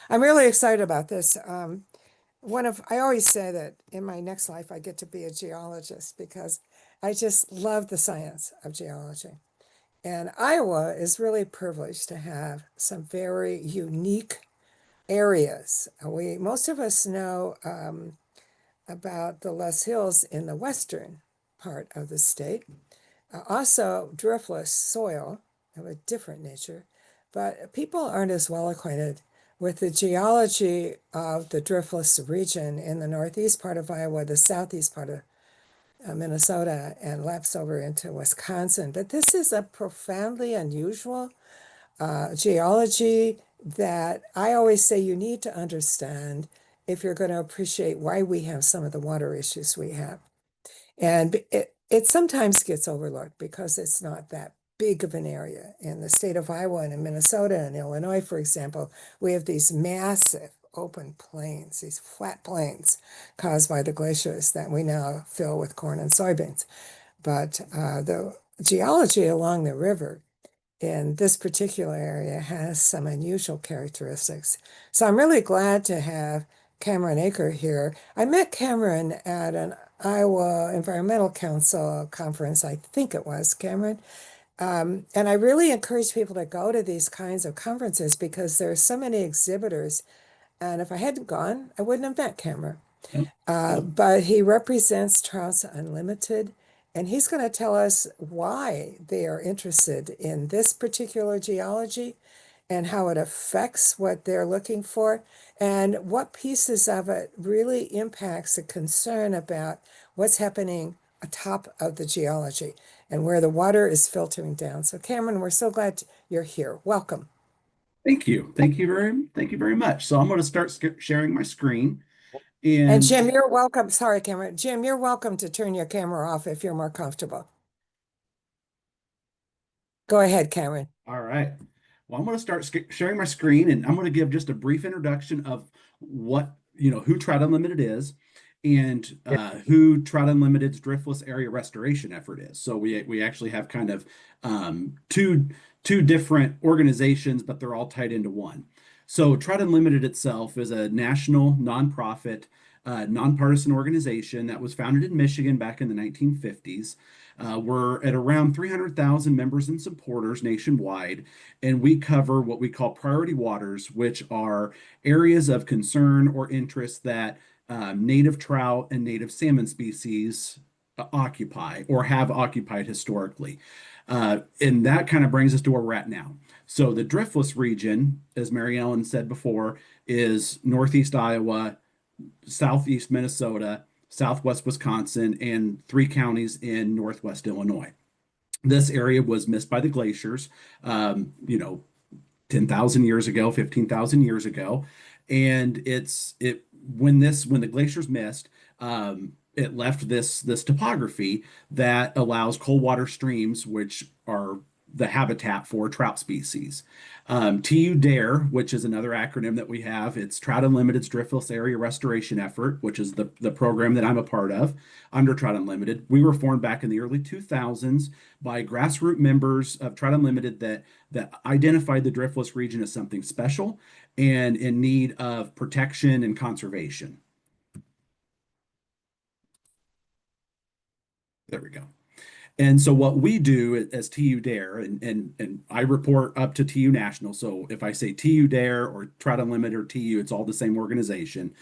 I'm really excited about this. I always say that in my next life, I get to be a geologist because I just love the science of geology. And Iowa is really privileged to have some very unique areas. Most of us know about the Les Hills in the western part of the state. Also, driftless soil of a different nature, but people aren't as well acquainted with the geology of the driftless region in the northeast part of Iowa, the southeast part of Minnesota, and laps over into Wisconsin. But this is a profoundly unusual geology that I always say you need to understand if you're going to appreciate why we have some of the water issues we have. And it sometimes gets overlooked because it's not that big of an area. In the state of Iowa and in Minnesota and Illinois, for example, we have these massive open plains, these flat plains caused by the glaciers that we now fill with corn and soybeans. But the geology along the river in this particular area has some unusual characteristics. So I'm really glad to have Cameron Aker here. I met Cameron at an Iowa Environmental Council conference, I think it was, Cameron. And I really encourage people to go to these kinds of conferences because there are so many exhibitors. And if I hadn't gone, I wouldn't have met Cameron. Yep. But he represents Trout Unlimited, and he's going to tell us why they are interested in this particular geology and how it affects what they're looking for, and what pieces of it really impacts the concern about what's happening atop of the geology and where the water is filtering down. So Cameron, we're so glad you're here. Welcome. Thank you. Thank you very much. So I'm going to start sharing my screen. And And Jim, you're welcome. Sorry, Cameron. Jim, you're welcome to turn your camera off if you're more comfortable. Go ahead, Cameron. all right. Well, I'm going to start sharing my screen, and I'm going to give just a brief introduction of who Trout Unlimited is and who Trout Unlimited's driftless area restoration effort is. So we actually have kind of two different organizations, but they're all tied into one. So Trout Unlimited itself is a national nonprofit, nonpartisan organization that was founded in Michigan back in the 1950s. We're at around 300,000 members and supporters nationwide, and we cover what we call priority waters, which are areas of concern or interest that native trout and native salmon species occupy or have occupied historically. And that kind of brings us to where we're at now. So the driftless region, as Mary Ellen said before, is northeast Iowa, southeast Minnesota, southwest Wisconsin, and three counties in northwest Illinois. This area was missed by the glaciers, 10,000 years ago, 15,000 years ago. And when the glaciers missed, it left this topography that allows cold water streams, which are the habitat for trout species. TU-DARE, which is another acronym that we have, it's Trout Unlimited's Driftless Area Restoration Effort, which is the program that I'm a part of under Trout Unlimited. We were formed back in the early 2000s by grassroots members of Trout Unlimited that identified the driftless region as something special and in need of protection and conservation. There we go. And so what we do as TU-DARE, and I report up to TU National. So if I say TU-DARE or Trout Unlimited or TU, it's all the same organization.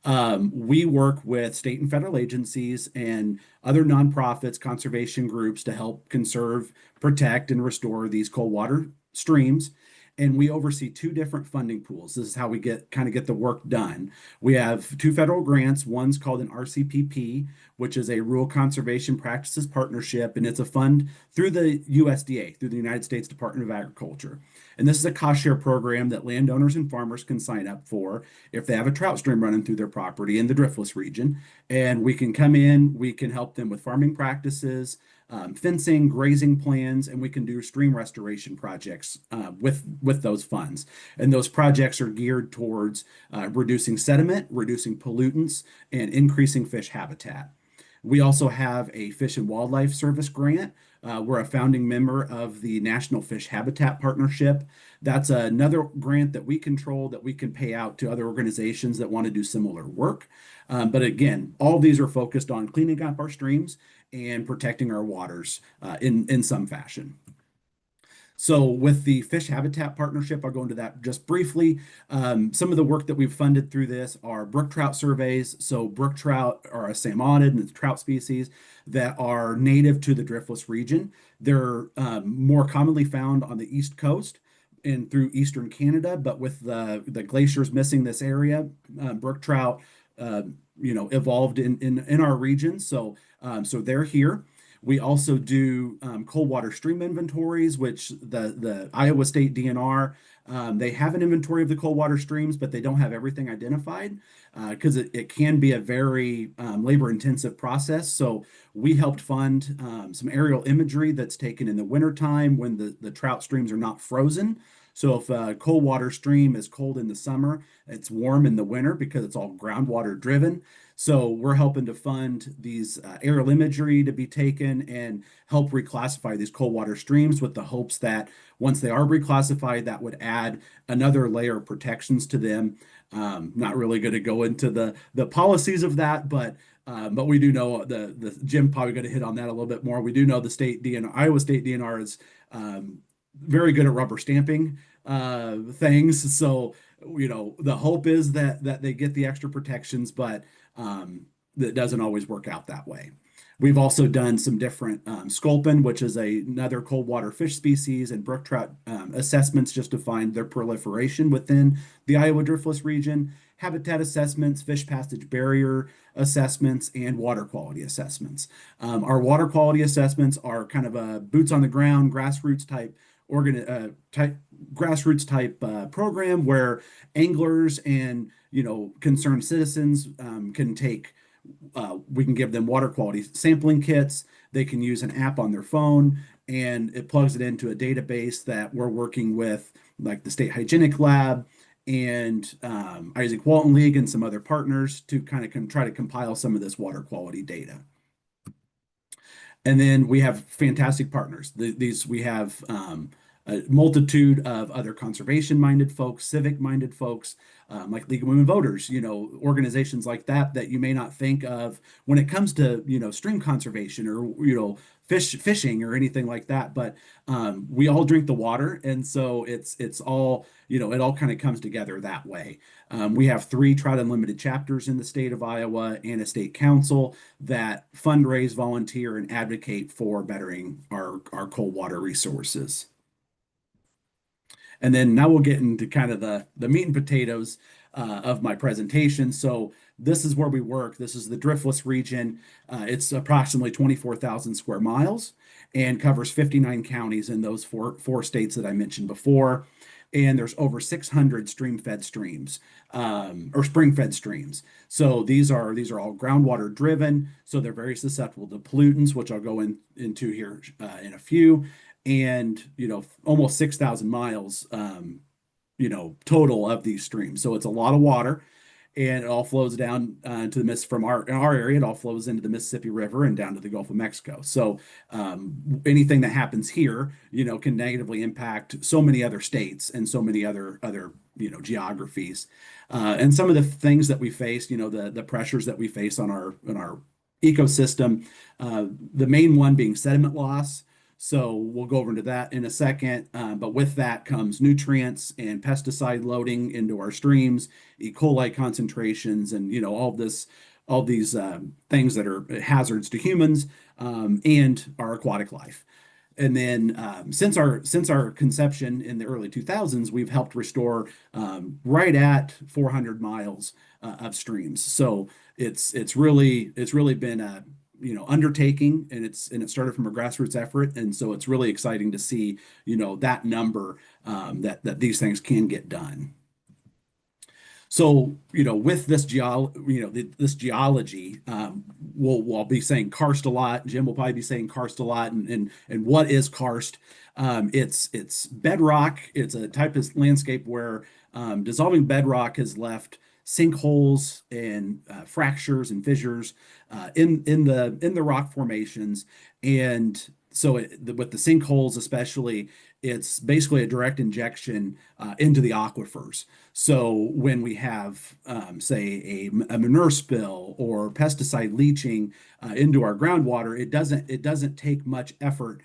We work with state and federal agencies and other nonprofits, conservation groups to help conserve, protect, and restore these cold water streams. And we oversee two different funding pools. This is how we get the work done. We have two federal grants. One's called an RCPP, which is a Rural Conservation Practices Partnership, and it's a fund through the USDA, through the United States Department of Agriculture. And this is a cost share program that landowners and farmers can sign up for if they have a trout stream running through their property in the driftless region. And we can come in, we can help them with farming practices, fencing, grazing plans, and we can do stream restoration projects with those funds. And those projects are geared towards reducing sediment, reducing pollutants, and increasing fish habitat. We also have a Fish and Wildlife Service grant. We're a founding member of the National Fish Habitat Partnership That's another grant that we control that we can pay out to other organizations that want to do similar work. But again, all of these are focused on cleaning up our streams and protecting our waters in some fashion. So with the fish habitat partnership, I'll go into that just briefly. Some of the work that we've funded through this are brook trout surveys. So brook trout are a salmonid and it's trout species that are native to the driftless region. They're more commonly found on the East Coast and through Eastern Canada, but with the glaciers missing this area, brook trout, evolved in our region. So they're here. We also do cold water stream inventories, which the Iowa State DNR, they have an inventory of the cold water streams, but they don't have everything identified because it can be a very labor intensive process. So we helped fund some aerial imagery that's taken in the wintertime when the trout streams are not frozen. So if a cold water stream is cold in the summer, it's warm in the winter because it's all groundwater driven. So we're helping to fund these aerial imagery to be taken and help reclassify these cold water streams with the hopes that once they are reclassified, that would add another layer of protections to them. Not really going to go into the policies of that, but we do know the Jim probably going to hit on that a little bit more. We do know the state DNR, Iowa State DNR is very good at rubber stamping things. So the hope is that they get the extra protections, but that doesn't always work out that way. We've also done some different sculpin, which is another cold water fish species, and brook trout assessments just to find their proliferation within the Iowa driftless region, habitat assessments, fish passage barrier assessments, and water quality assessments. Our water quality assessments are kind of a boots on the ground, grassroots type program where anglers and concerned citizens can take we can give them water quality sampling kits. They can use an app on their phone and it plugs it into a database that we're working with, like the State Hygienic Lab and Isaac Walton League and some other partners to kind of try to compile some of this water quality data. And then we have fantastic partners. We have a multitude of other conservation-minded folks, civic-minded folks, like League of Women Voters, organizations like that you may not think of when it comes to, stream conservation or, fishing or anything like that. But we all drink the water. And so it's all, it all kind of comes together that way. We have 3 Trout Unlimited chapters in the state of Iowa and a state council that fundraise, volunteer, and advocate for bettering our cold water resources. And then now we'll get into kind of the meat and potatoes of my presentation. So this is where we work. This is the driftless region. It's approximately 24,000 square miles and covers 59 counties in those four states that I mentioned before. And there's over 600 stream-fed streams or spring-fed streams. So these are all groundwater driven. So they're very susceptible to pollutants, which I'll go into here in a few. And almost 6,000 miles total of these streams. So it's a lot of water, and it all flows down to the Miss from our area. It all flows into the Mississippi River and down to the Gulf of Mexico. So anything that happens here, can negatively impact so many other states and so many other geographies. And some of the things that we face, the pressures that we face on our ecosystem, the main one being sediment loss. So we'll go over into that in a second. But with that comes nutrients and pesticide loading into our streams, E. coli concentrations, and all these things that are hazards to humans and our aquatic life. And then since our conception in the early 2000s, we've helped restore right at 400 miles of streams. So it's really been a undertaking, and it started from a grassroots effort, and so it's really exciting to see that number that these things can get done. So with this this geology, we'll be saying karst a lot. Jim will probably be saying karst a lot. And what is karst? It's bedrock. It's a type of landscape where dissolving bedrock has left sinkholes and fractures and fissures in the rock formations. And so with the sinkholes especially, it's basically a direct injection into the aquifers. So when we have, say, a manure spill or pesticide leaching into our groundwater, it doesn't take much effort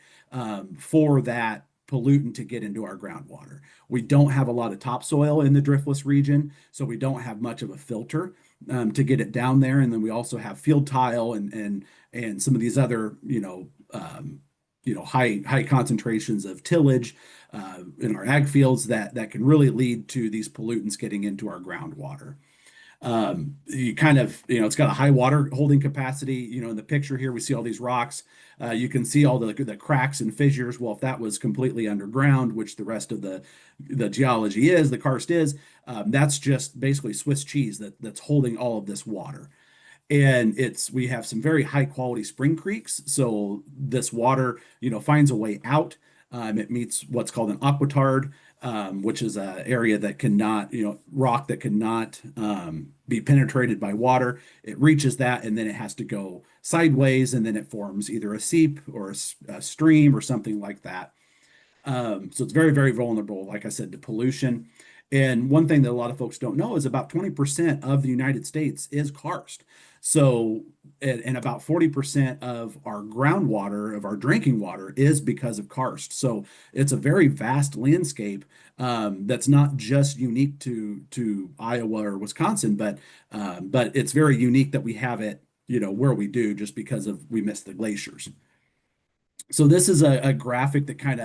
for that pollutant to get into our groundwater. We don't have a lot of topsoil in the driftless region, so we don't have much of a filter to get it down there. And then we also have field tile and some of these other, high concentrations of tillage in our ag fields that can really lead to these pollutants getting into our groundwater. You kind of, it's got a high water holding capacity. In the picture here, we see all these rocks. You can see all the cracks and fissures. Well, if that was completely underground, which the rest of the geology is, the karst is, that's just basically Swiss cheese that's holding all of this water. And we have some very high quality spring creeks. So this water, finds a way out. It meets what's called an aquitard, which is an area that cannot, rock that cannot be penetrated by water. It reaches that, and then it has to go sideways, and then it forms either a seep or a stream or something like that. So it's very, very vulnerable, like I said, to pollution. And one thing that a lot of folks don't know is about 20% of the United States is karst. So, and about 40% of our groundwater, of our drinking water, is because of karst. So it's a very vast landscape that's not just unique to Iowa or Wisconsin, but it's very unique that we have it, where we do, just because we missed the glaciers. So this is a graphic that kind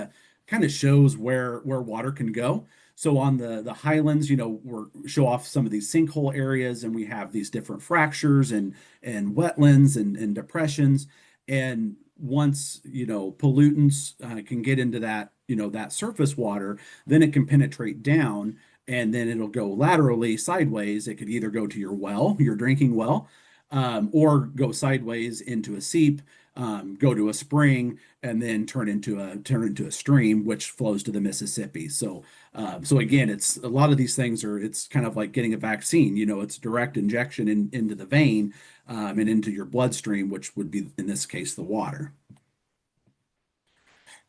of shows where water can go. So on the highlands, we're show off some of these sinkhole areas, and we have these different fractures and wetlands and depressions. And once pollutants can get into that surface water, then it can penetrate down, and then it'll go laterally sideways. It could either go to your well, your drinking well, or go sideways into a seep, go to a spring, and then turn into a stream, which flows to the Mississippi. So again, it's a lot of these things it's kind of like getting a vaccine. It's direct injection into the vein and into your bloodstream, which would be in this case the water.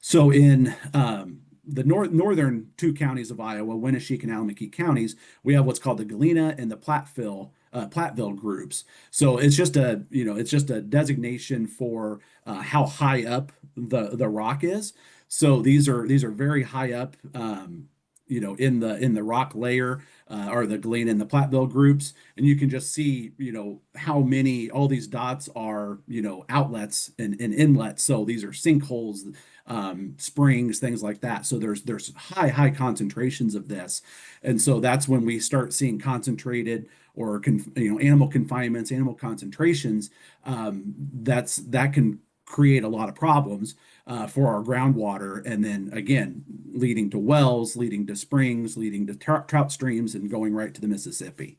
So in the northern two counties of Iowa, Winneshiek and Alameda counties, we have what's called the Galena and the Platteville groups. So it's just a designation for how high up the rock is. So these are very high up, in the rock layer, are the Galena and the Platteville groups, and you can just see how many all these dots are outlets and inlets. So these are sinkholes, springs, things like that. So there's high concentrations of this, and so that's when we start seeing concentrated or animal confinements, animal concentrations. That can create a lot of problems for our groundwater, and then again leading to wells, leading to springs, leading to trout streams, and going right to the Mississippi.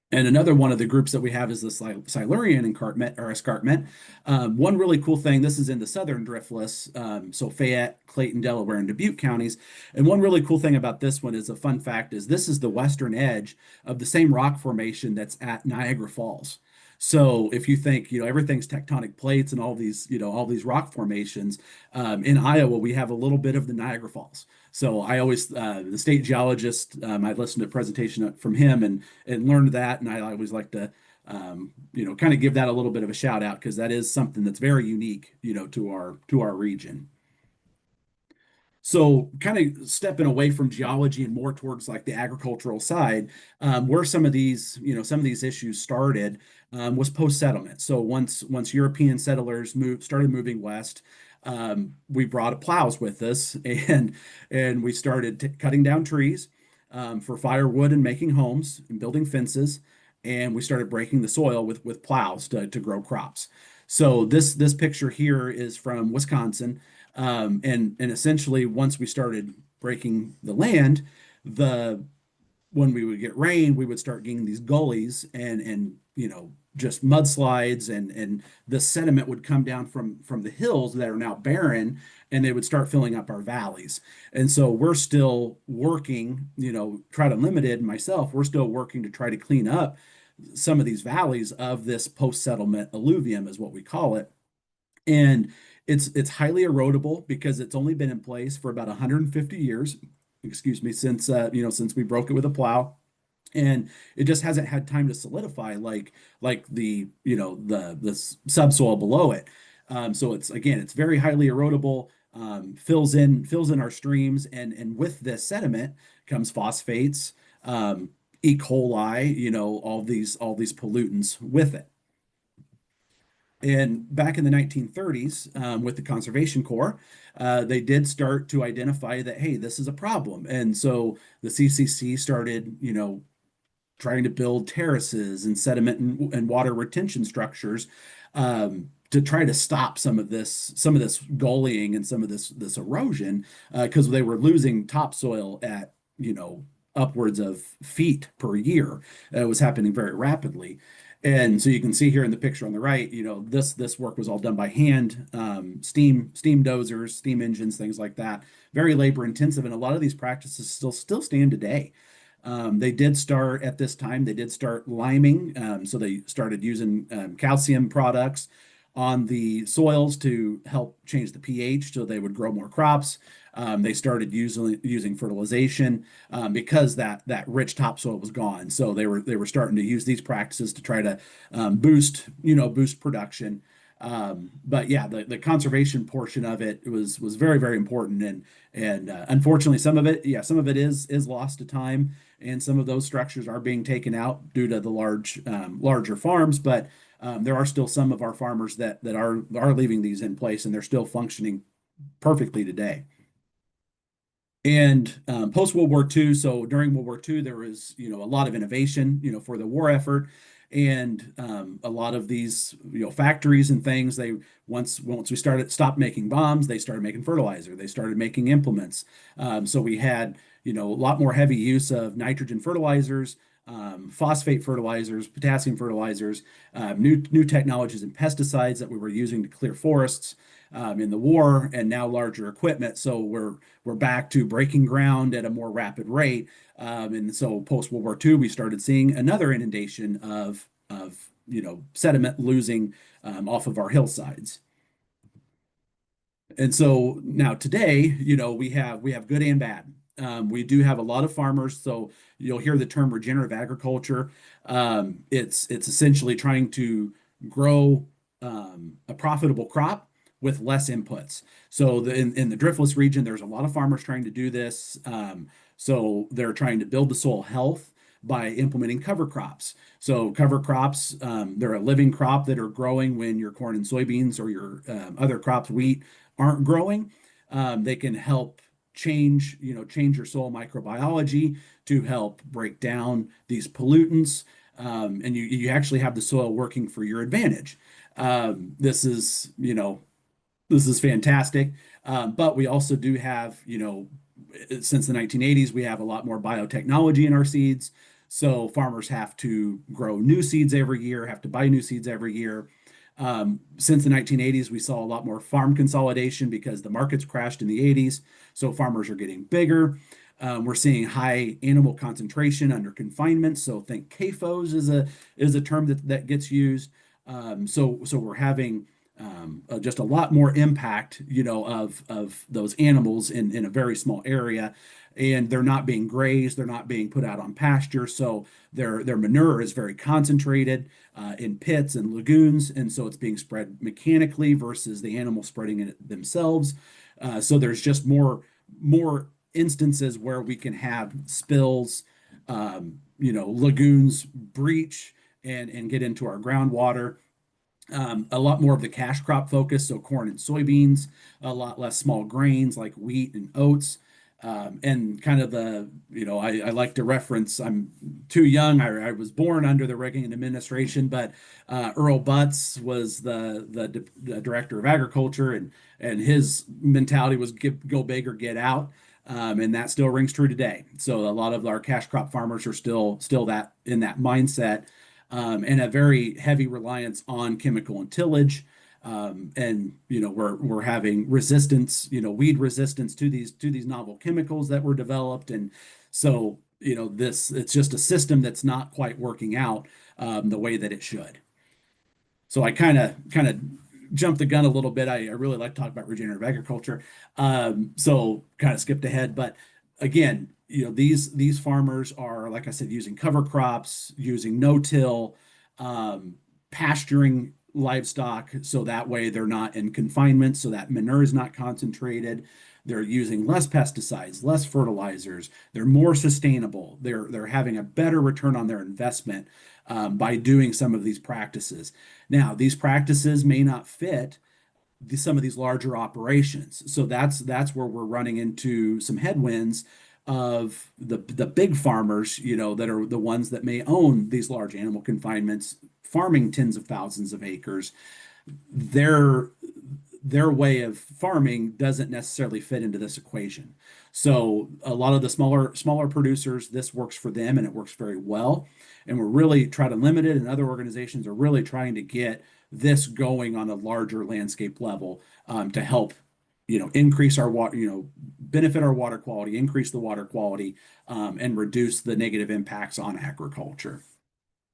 And another one of the groups that we have is the Silurian escarpment. One really cool thing, this is in the southern driftless, so Fayette, Clayton, Delaware, and Dubuque counties. And one really cool thing about this one is a fun fact is this is the western edge of the same rock formation that's at Niagara Falls. So if you think, everything's tectonic plates and all these rock formations, in Iowa, we have a little bit of the Niagara Falls. So I always, the state geologist, I listened to a presentation from him and learned that. And I always like to, kind of give that a little bit of a shout out, because that is something that's very unique, to our region. So kind of stepping away from geology and more towards like the agricultural side, where some of these issues started was post-settlement. So once European settlers started moving west, we brought plows with us, and we started cutting down trees for firewood and making homes and building fences, and we started breaking the soil with plows to grow crops. So this picture here is from Wisconsin. And essentially, once we started breaking the land, when we would get rain, we would start getting these gullies and just mudslides, and the sediment would come down from the hills that are now barren, and they would start filling up our valleys. And so we're still working, Trout Unlimited and myself, we're still working to try to clean up some of these valleys of this post-settlement alluvium, is what we call it. And It's highly erodible because it's only been in place for about 150 years, excuse me, since since we broke it with a plow, and it just hasn't had time to solidify like the the subsoil below it. So it's again, it's very highly erodible, fills in our streams, and with this sediment comes phosphates, E. coli, all these pollutants with it. And back in the 1930s, with the Conservation Corps, they did start to identify that, hey, this is a problem. And so the CCC started, trying to build terraces and sediment and water retention structures, to try to stop some of this gullying and some of this erosion, because they were losing topsoil at upwards of feet per year. It was happening very rapidly. And so you can see here in the picture on the right, this work was all done by hand, steam dozers, steam engines, things like that. Very labor intensive, and a lot of these practices still stand today. They did start at this time, they did start liming. So they started using calcium products on the soils to help change the pH so they would grow more crops. They started using fertilization, because that rich topsoil was gone. So they were starting to use these practices to try to boost production. But yeah, the conservation portion of it was very, very important, and unfortunately some of it is lost to time, and some of those structures are being taken out due to the larger farms. But there are still some of our farmers that are leaving these in place, and they're still functioning perfectly today. And post World War II, so during World War II, there was a lot of innovation for the war effort, and a lot of these factories and things. They once we stopped making bombs, they started making fertilizer. They started making implements. So we had a lot more heavy use of nitrogen fertilizers, phosphate fertilizers, potassium fertilizers, new technologies and pesticides that we were using to clear forests in the war, and now larger equipment. So we're back to breaking ground at a more rapid rate. And so post World War II, we started seeing another inundation of sediment losing off of our hillsides. And so now today, we have good and bad. We do have a lot of farmers, so you'll hear the term regenerative agriculture. It's essentially trying to grow a profitable crop with less inputs. So in the driftless region, there's a lot of farmers trying to do this. So they're trying to build the soil health by implementing cover crops. So cover crops, they're a living crop that are growing when your corn and soybeans or your other crops, wheat, aren't growing. They can help change your soil microbiology to help break down these pollutants, and you actually have the soil working for your advantage. This is fantastic. But we also do have, since the 1980s, we have a lot more biotechnology in our seeds. So farmers have to grow new seeds every year, have to buy new seeds every year. Since the 1980s, we saw a lot more farm consolidation because the markets crashed in the 80s. So farmers are getting bigger. We're seeing high animal concentration under confinement. So think CAFOs is a term that gets used. So we're having just a lot more impact, of those animals in a very small area, and they're not being grazed, they're not being put out on pasture, so their manure is very concentrated in pits and lagoons, and so it's being spread mechanically versus the animal spreading it themselves. So there's just more instances where we can have spills, lagoons breach and get into our groundwater. A lot more of the cash crop focus, so corn and soybeans, a lot less small grains like wheat and oats. And kind of I like to reference, I'm too young. I was born under the Reagan administration, but Earl Butz was the director of agriculture, and his mentality was go big or get out. And that still rings true today. So a lot of our cash crop farmers are still that in that mindset, and a very heavy reliance on chemical and tillage. And we're having resistance, weed resistance to these novel chemicals that were developed. And so it's just a system that's not quite working out the way that it should. So I kind of jumped the gun a little bit. I really like to talk about regenerative agriculture. So kind of skipped ahead, but again, these farmers are, like I said, using cover crops, using no-till, pasturing livestock, so that way they're not in confinement, so that manure is not concentrated. They're using less pesticides, less fertilizers. They're more sustainable. They're having a better return on their investment by doing some of these practices. Now, these practices may not fit some of these larger operations. So that's where we're running into some headwinds of the big farmers, that are the ones that may own these large animal confinements, farming tens of thousands of acres. Their their way of farming doesn't necessarily fit into this equation. So a lot of the smaller producers, this works for them and it works very well. And we're really Trout Unlimited and other organizations are really trying to get this going on a larger landscape level, to help, increase our water, benefit our water quality, increase the water quality, and reduce the negative impacts on agriculture.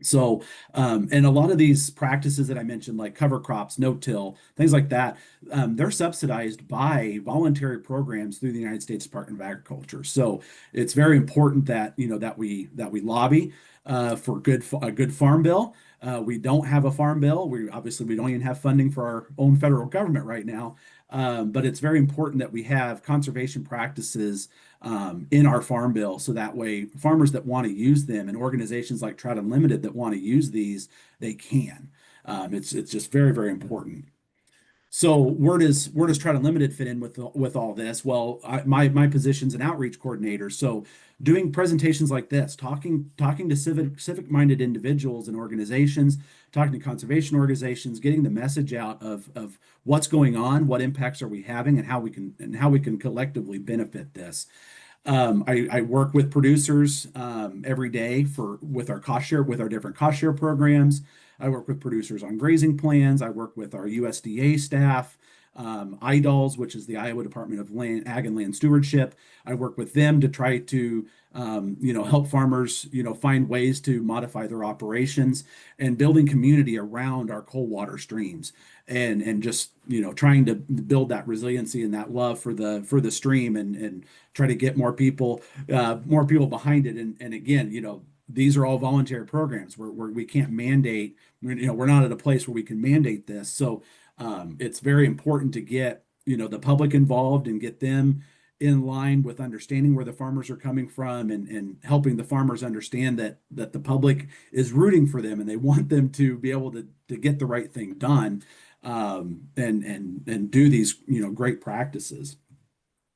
So, and a lot of these practices that I mentioned, like cover crops, no-till, things like that, they're subsidized by voluntary programs through the United States Department of Agriculture. So it's very important that, that we lobby for a good farm bill. We don't have a farm bill. We don't even have funding for our own federal government right now. But it's very important that we have conservation practices in our farm bill, so that way farmers that want to use them and organizations like Trout Unlimited that want to use these, they can. It's just very, very important. So where does Trout Unlimited fit in with all this? Well, my position's an outreach coordinator. So doing presentations like this, talking to civic-minded individuals and organizations, talking to conservation organizations, getting the message out of what's going on, what impacts are we having, and how we can collectively benefit this. I work with producers every day with our different cost share programs. I work with producers on grazing plans. I work with our USDA staff, IDALS, which is the Iowa Department of Ag and Land Stewardship. I work with them to try to, help farmers, find ways to modify their operations and building community around our cold water streams, and just, trying to build that resiliency and that love for the stream, and try to get more people behind it. And again, these are all voluntary programs where we can't mandate, we're not at a place where we can mandate this. So it's very important to get, the public involved and get them in line with understanding where the farmers are coming from, and helping the farmers understand that the public is rooting for them and they want them to be able to get the right thing done, and do these, great practices.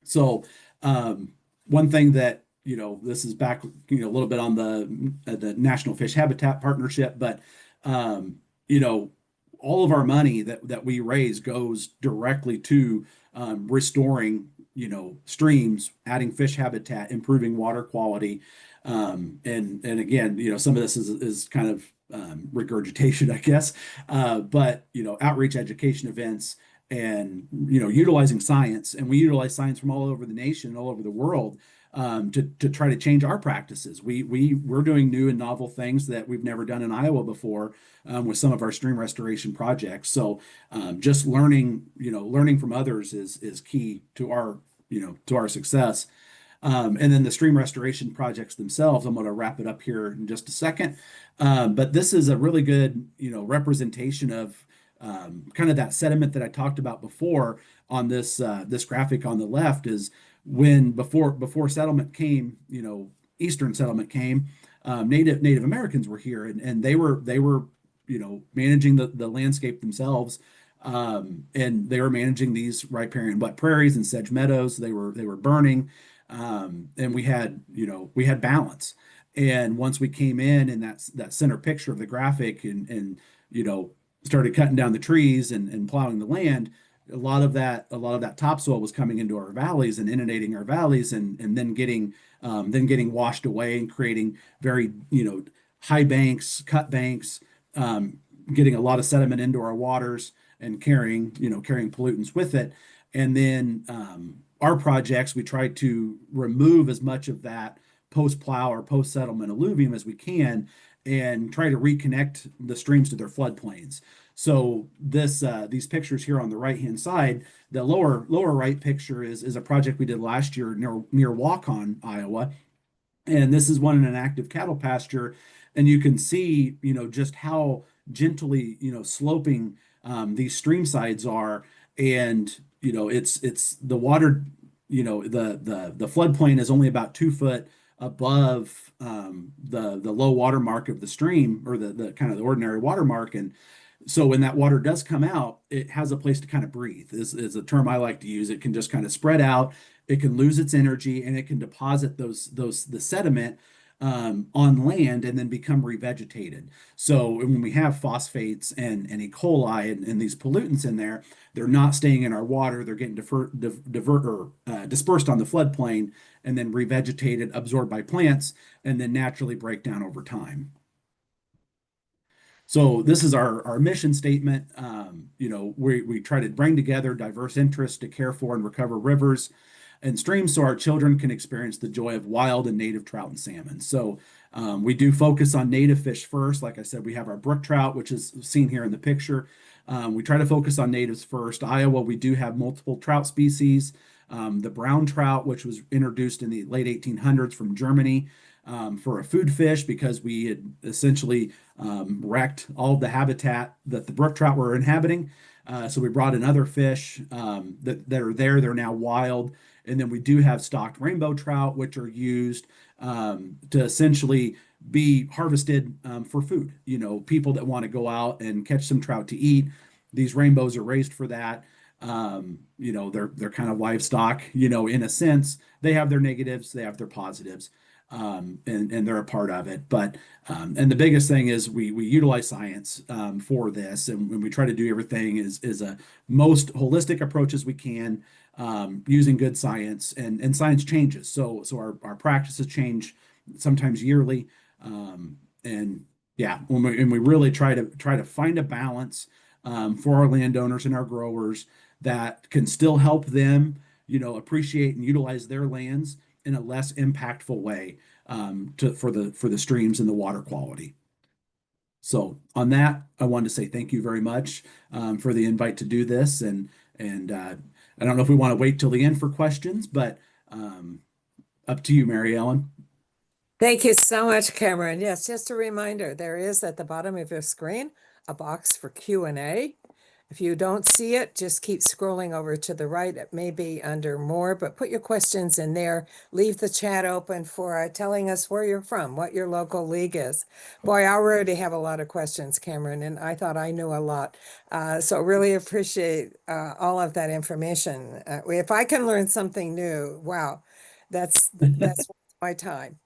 So one thing that, this is back, a little bit on the National Fish Habitat Partnership, but all of our money that we raise goes directly to restoring, streams, adding fish habitat, improving water quality. And again, some of this is kind of regurgitation, I guess. But outreach education events, and utilizing science, and we utilize science from all over the nation, all over the world, to try to change our practices. We're doing new and novel things that we've never done in Iowa before, with some of our stream restoration projects. So just learning from others is key to our success. And then the stream restoration projects themselves, I'm going to wrap it up here in just a second. But this is a really good, representation of kind of that sediment that I talked about before on this graphic on the left. Is when before settlement came, Eastern settlement came, Native Americans were here, and they were managing the landscape themselves. And they were managing these riparian wet prairies and sedge meadows. They were burning, and we had balance. And once we came in that center picture of the graphic, and started cutting down the trees and plowing the land, a lot of that topsoil was coming into our valleys and inundating our valleys, and then getting washed away and creating very, high banks, cut banks, getting a lot of sediment into our waters and carrying pollutants with it. And then our projects, we try to remove as much of that post-plow or post-settlement alluvium as we can, and try to reconnect the streams to their floodplains. So these pictures here on the right hand side, the lower right picture is a project we did last year near Waukon, Iowa, and this is one in an active cattle pasture, and you can see, just how gently, sloping these stream sides are, and it's the water, the floodplain is only about 2 foot above the low water mark of the stream, or the kind of the ordinary water mark. And so when that water does come out, it has a place to kind of breathe, is a term I like to use. It can just kind of spread out, it can lose its energy, and it can deposit the sediment on land and then become revegetated. So when we have phosphates and E. coli and these pollutants in there, they're not staying in our water. They're getting dispersed on the floodplain and then revegetated, absorbed by plants, and then naturally break down over time. So this is our mission statement. We try to bring together diverse interests to care for and recover rivers and streams so our children can experience the joy of wild and native trout and salmon. So we do focus on native fish first. Like I said, we have our brook trout, which is seen here in the picture. We try to focus on natives first. Iowa, we do have multiple trout species. The brown trout, which was introduced in the late 1800s from Germany, for a food fish, because we had essentially wrecked all of the habitat that the brook trout were inhabiting. So we brought in other fish that are there. They're now wild. And then we do have stocked rainbow trout, which are used to essentially be harvested for food. People that want to go out and catch some trout to eat, these rainbows are raised for that. They're kind of livestock, in a sense. They have their negatives, they have their positives, and they're a part of it. But and the biggest thing is we utilize science for this, and we try to do everything is a most holistic approach as we can, using good science, and science changes. So our practices change sometimes yearly, and yeah, and we really try to find a balance for our landowners and our growers that can still help them, appreciate and utilize their lands in a less impactful way, for the streams and the water quality. So on that, I wanted to say thank you very much for the invite to do this, and I don't know if we want to wait till the end for questions, but up to you, Mary Ellen. Thank you so much, Cameron. Yes, just a reminder, there is at the bottom of your screen a box for Q&A. If you don't see it, just keep scrolling over to the right. It may be under more, but put your questions in there. Leave the chat open for telling us where you're from, what your local league is. Boy, I already have a lot of questions, Cameron, and I thought I knew a lot. So really appreciate all of that information. If I can learn something new, wow, that's my time.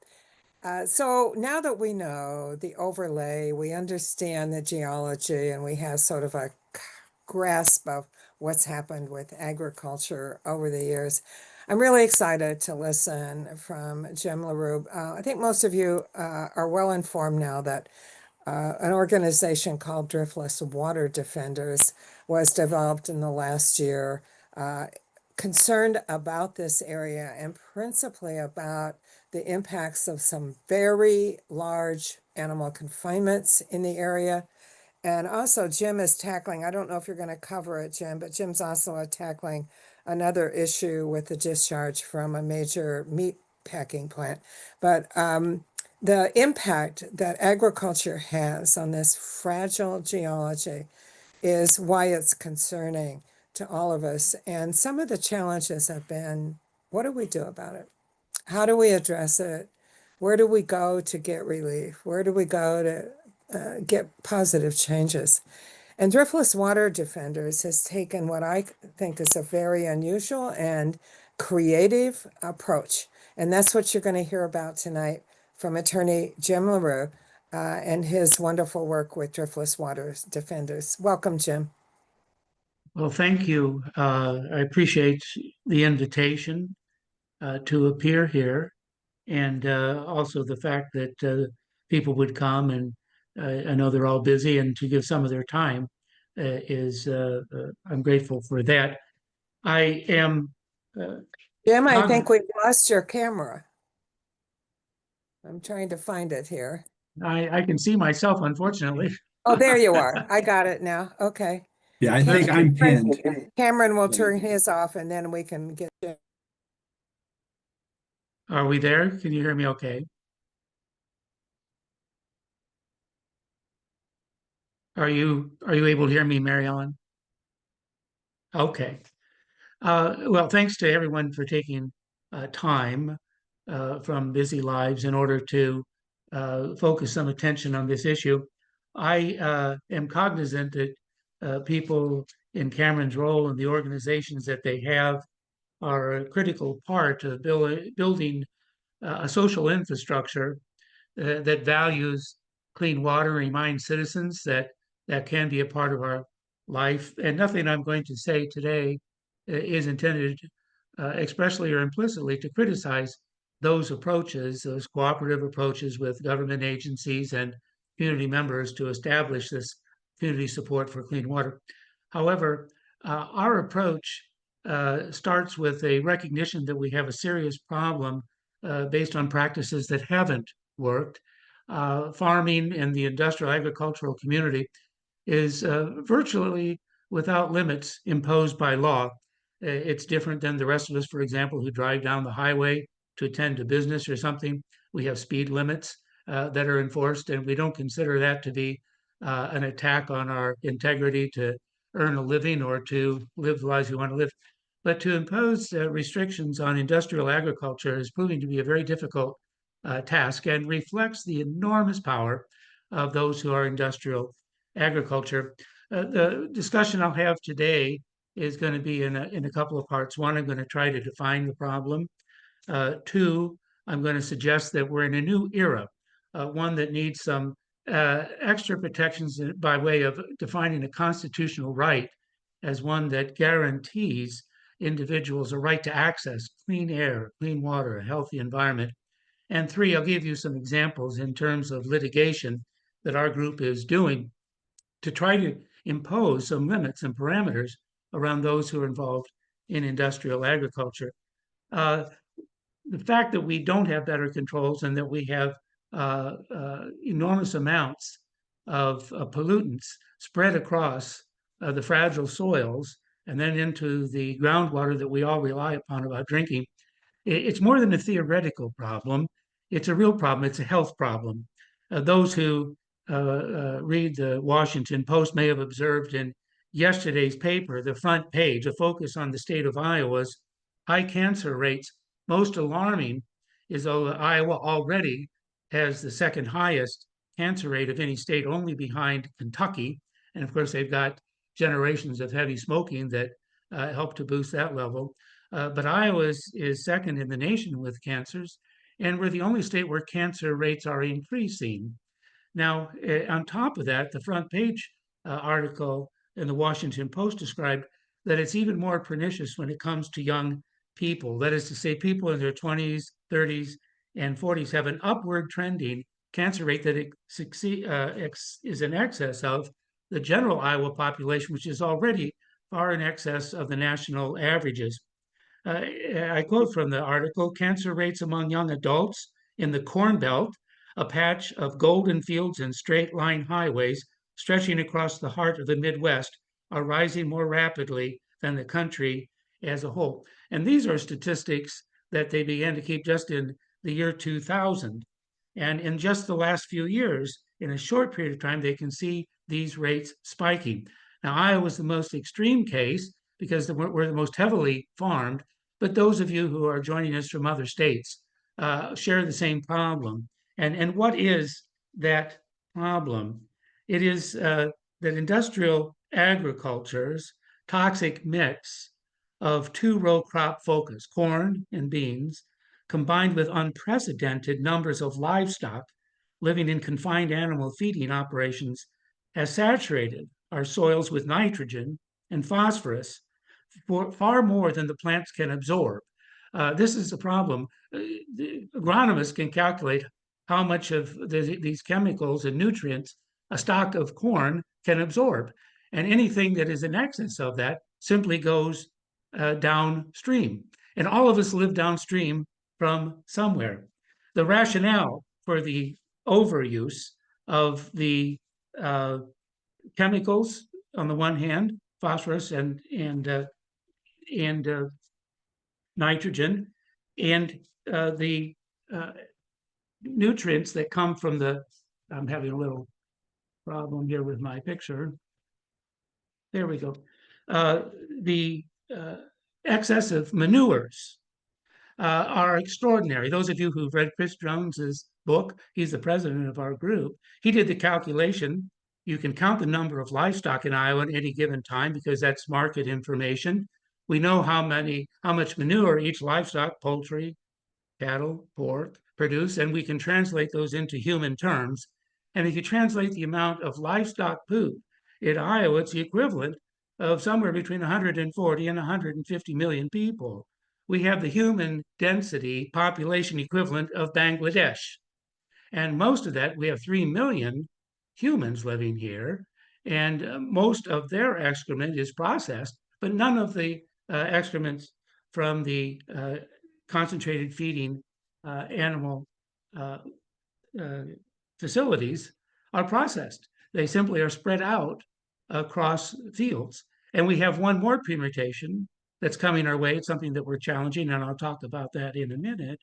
So now that we know the overlay, we understand the geology, and we have sort of a grasp of what's happened with agriculture over the years, I'm really excited to listen from Jim Larew. I think most of you are well informed now that an organization called Driftless Water Defenders was developed in the last year, concerned about this area and principally about the impacts of some very large animal confinements in the area. And also Jim is tackling, I don't know if you're going to cover it, Jim, but Jim's also tackling another issue with the discharge from a major meat packing plant. But the impact that agriculture has on this fragile geology is why it's concerning to all of us. And some of the challenges have been, what do we do about it? How do we address it? Where do we go to get relief? Where do we go to get positive changes? And Driftless Water Defenders has taken what I think is a very unusual and creative approach. And that's what you're going to hear about tonight from attorney Jim Larew and his wonderful work with Driftless Water Defenders. Welcome, Jim. Well, thank you. I appreciate the invitation to appear here, and also the fact that people would come, and I know they're all busy, and to give some of their time I'm grateful for that. I am. Jim, I think we've lost your camera. I'm trying to find it here. I can see myself, unfortunately. Oh, there you are. I got it now. Okay. Yeah, I think I'm pinned. Cameron will turn his off and then we can get. Are we there? Can you hear me okay? Are you able to hear me, Mary Ellen? Okay. Well, thanks to everyone for taking time from busy lives in order to focus some attention on this issue. I am cognizant that people in Cameron's role and the organizations that they have are a critical part of building a social infrastructure that values clean water, reminds citizens that that can be a part of our life. And nothing I'm going to say today is intended expressly or implicitly to criticize those approaches, those cooperative approaches with government agencies and community members to establish this community support for clean water. However, our approach starts with a recognition that we have a serious problem based on practices that haven't worked. Farming in the industrial agricultural community is virtually without limits imposed by law. It's different than the rest of us, for example, who drive down the highway to attend to business or something. We have speed limits that are enforced, and we don't consider that to be an attack on our integrity to earn a living or to live the lives we want to live. But to impose restrictions on industrial agriculture is proving to be a very difficult task and reflects the enormous power of those who are industrial agriculture. The discussion I'll have today is going to be in a couple of parts. One, I'm going to try to define the problem. Two, I'm going to suggest that we're in a new era, one that needs some extra protections by way of defining a constitutional right as one that guarantees individuals a right to access clean air, clean water, a healthy environment. And three, I'll give you some examples in terms of litigation that our group is doing to try to impose some limits and parameters around those who are involved in industrial agriculture. Uh, the fact that we don't have better controls and that we have enormous amounts of pollutants spread across the fragile soils and then into the groundwater that we all rely upon about drinking, it's more than a theoretical problem. It's a real problem. It's a health problem. Those who read the Washington Post may have observed in yesterday's paper, the front page, a focus on the state of Iowa's high cancer rates. Most alarming is though Iowa already has the second highest cancer rate of any state, only behind Kentucky. And of course, they've got generations of heavy smoking that help to boost that level. But Iowa is second in the nation with cancers, and we're the only state where cancer rates are increasing. Now, on top of that, the front page article in the Washington Post described that it's even more pernicious when it comes to young people. That is to say, people in their 20s, 30s, and 40s have an upward trending cancer rate that is in excess of the general Iowa population, which is already far in excess of the national averages. I quote from the article, cancer rates among young adults in the Corn Belt, a patch of golden fields and straight line highways stretching across the heart of the Midwest, are rising more rapidly than the country as a whole. And these are statistics that they began to keep just in the year 2000. And in just the last few years, in a short period of time, they can see these rates spiking. Now, Iowa was the most extreme case because we're the most heavily farmed, but those of you who are joining us from other states share the same problem. And what is that problem? It is that industrial agriculture's toxic mix of two row crop focus, corn and beans, combined with unprecedented numbers of livestock living in confined animal feeding operations, has saturated our soils with nitrogen and phosphorus for far more than the plants can absorb. This is a problem. The agronomists can calculate how much of these chemicals and nutrients a stalk of corn can absorb. And anything that is in excess of that simply goes downstream. And all of us live downstream from somewhere. The rationale for the overuse of the chemicals on the one hand, phosphorus and nitrogen, and the nutrients that come from the. I'm having a little problem here with my picture. There we go. The excessive manures are extraordinary. Those of you who've read Chris Jones's book, he's the president of our group. He did the calculation. You can count the number of livestock in Iowa at any given time because that's market information. We know how much manure each livestock, poultry, cattle, pork produce, and we can translate those into human terms. And if you translate the amount of livestock poop in Iowa, it's the equivalent of somewhere between 140 and 150 million people. We have the human density population equivalent of Bangladesh. And most of that, we have 3 million humans living here, and most of their excrement is processed, but none of the excrements from the concentrated feeding animal facilities are processed. They simply are spread out across fields. And we have one more permutation that's coming our way. It's something that we're challenging, and I'll talk about that in a minute.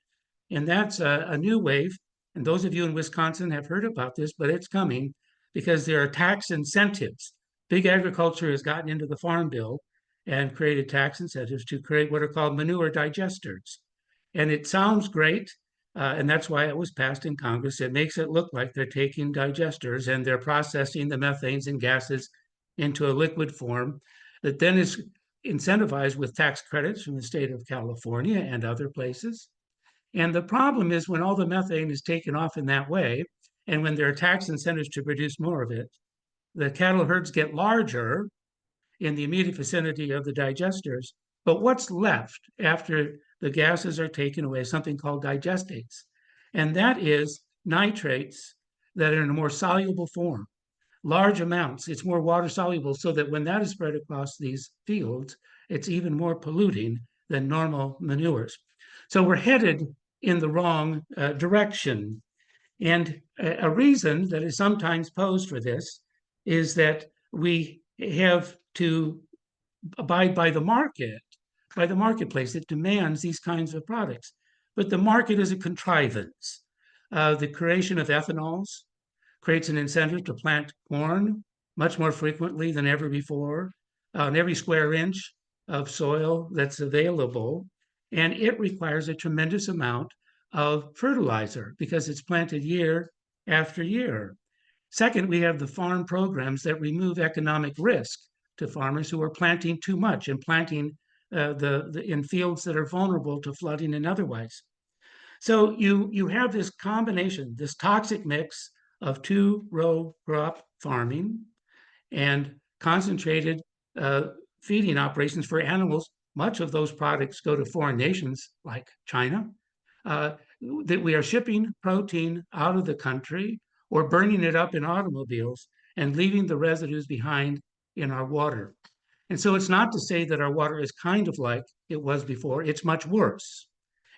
And that's a new wave. And those of you in Wisconsin have heard about this, but it's coming because there are tax incentives. Big agriculture has gotten into the Farm Bill and created tax incentives to create what are called manure digesters. And it sounds great, and that's why it was passed in Congress. It makes it look like they're taking digesters and they're processing the methanes and gases into a liquid form that then is incentivized with tax credits from the state of California and other places. And the problem is when all the methane is taken off in that way, and when there are tax incentives to produce more of it, the cattle herds get larger in the immediate vicinity of the digesters. But what's left after the gases are taken away is something called digestates. And that is nitrates that are in a more soluble form, large amounts. It's more water soluble, so that when that is spread across these fields, it's even more polluting than normal manures. So we're headed in the wrong direction. And a reason that is sometimes posed for this is that we have to abide by the marketplace that demands these kinds of products. But the market is a contrivance. The creation of ethanols creates an incentive to plant corn much more frequently than ever before on every square inch of soil that's available. And it requires a tremendous amount of fertilizer because it's planted year after year. Second, we have the farm programs that remove economic risk to farmers who are planting too much and planting in fields that are vulnerable to flooding and otherwise. So you have this combination, this toxic mix of two-row crop farming and concentrated feeding operations for animals. Much of those products go to foreign nations like China, that we are shipping protein out of the country or burning it up in automobiles and leaving the residues behind in our water. And so it's not to say that our water is kind of like it was before, it's much worse.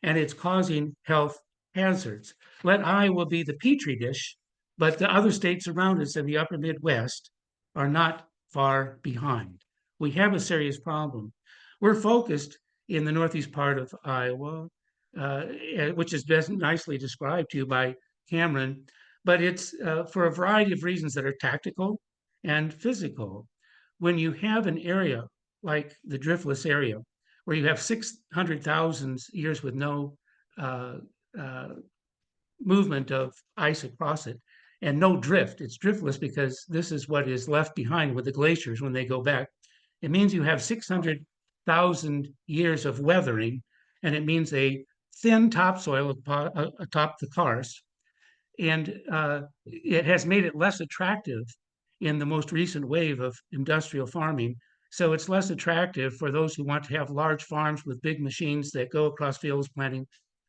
And it's causing health hazards. Let Iowa be the petri dish, but the other states around us in the upper Midwest are not far behind. We have a serious problem. We're focused in the northeast part of Iowa, which is best nicely described to you by Cameron, but it's for a variety of reasons that are tactical and physical. When you have an area like the Driftless area, where you have 600,000 years with no movement of ice across it and no drift. It's driftless because this is what is left behind with the glaciers when they go back. It means you have 600,000 years of weathering, and it means a thin topsoil atop the karst. And it has made it less attractive in the most recent wave of industrial farming. So it's less attractive for those who want to have large farms with big machines that go across fields planting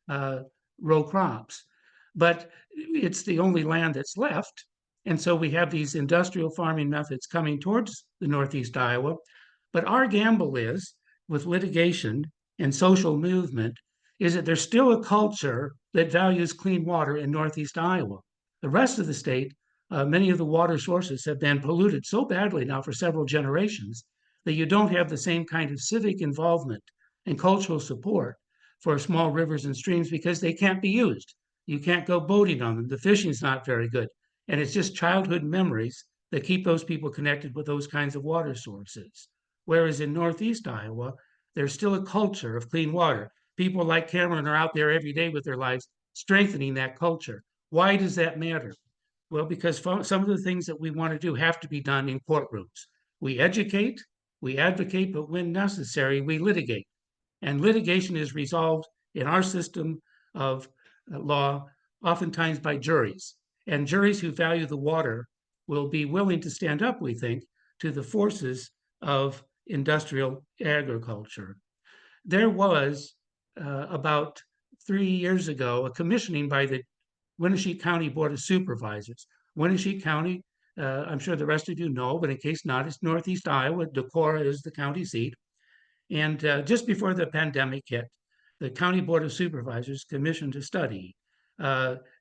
row crops. But it's the only land that's left. And so we have these industrial farming methods coming towards the Northeast Iowa. But our gamble is, with litigation and social movement, is that there's still a culture that values clean water in Northeast Iowa. The rest of the state Many of the water sources have been polluted so badly now for several generations that you don't have the same kind of civic involvement and cultural support for small rivers and streams because they can't be used. You can't go boating on them. The fishing's not very good. And it's just childhood memories that keep those people connected with those kinds of water sources. Whereas in Northeast Iowa, there's still a culture of clean water. People like Cameron are out there every day with their lives strengthening that culture. Why does that matter? Well, because some of the things that we want to do have to be done in courtrooms. We educate, we advocate, but when necessary, we litigate. And litigation is resolved in our system of law, oftentimes by juries. And juries who value the water will be willing to stand up, we think, to the forces of industrial agriculture. There was about 3 years ago a commissioning by the Winneshiek County Board of Supervisors. Winneshiek County, I'm sure the rest of you know, but in case not, it's Northeast Iowa. Decorah is the county seat. And just before the pandemic hit, the County Board of Supervisors commissioned a study.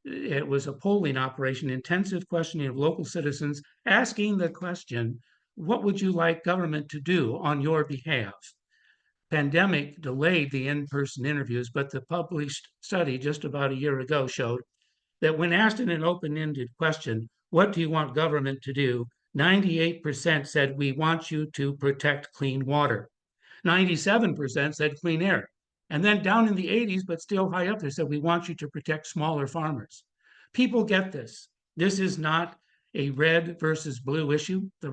It was a polling operation, intensive questioning of local citizens, asking the question, what would you like government to do on your behalf? Pandemic delayed the in-person interviews, but the published study just about a year ago showed that when asked in an open-ended question, what do you want government to do? 98% said, we want you to protect clean water. 97% said clean air. And then down in the 80s, but still high up there, said, we want you to protect smaller farmers. People get this. This is not a red versus blue issue, the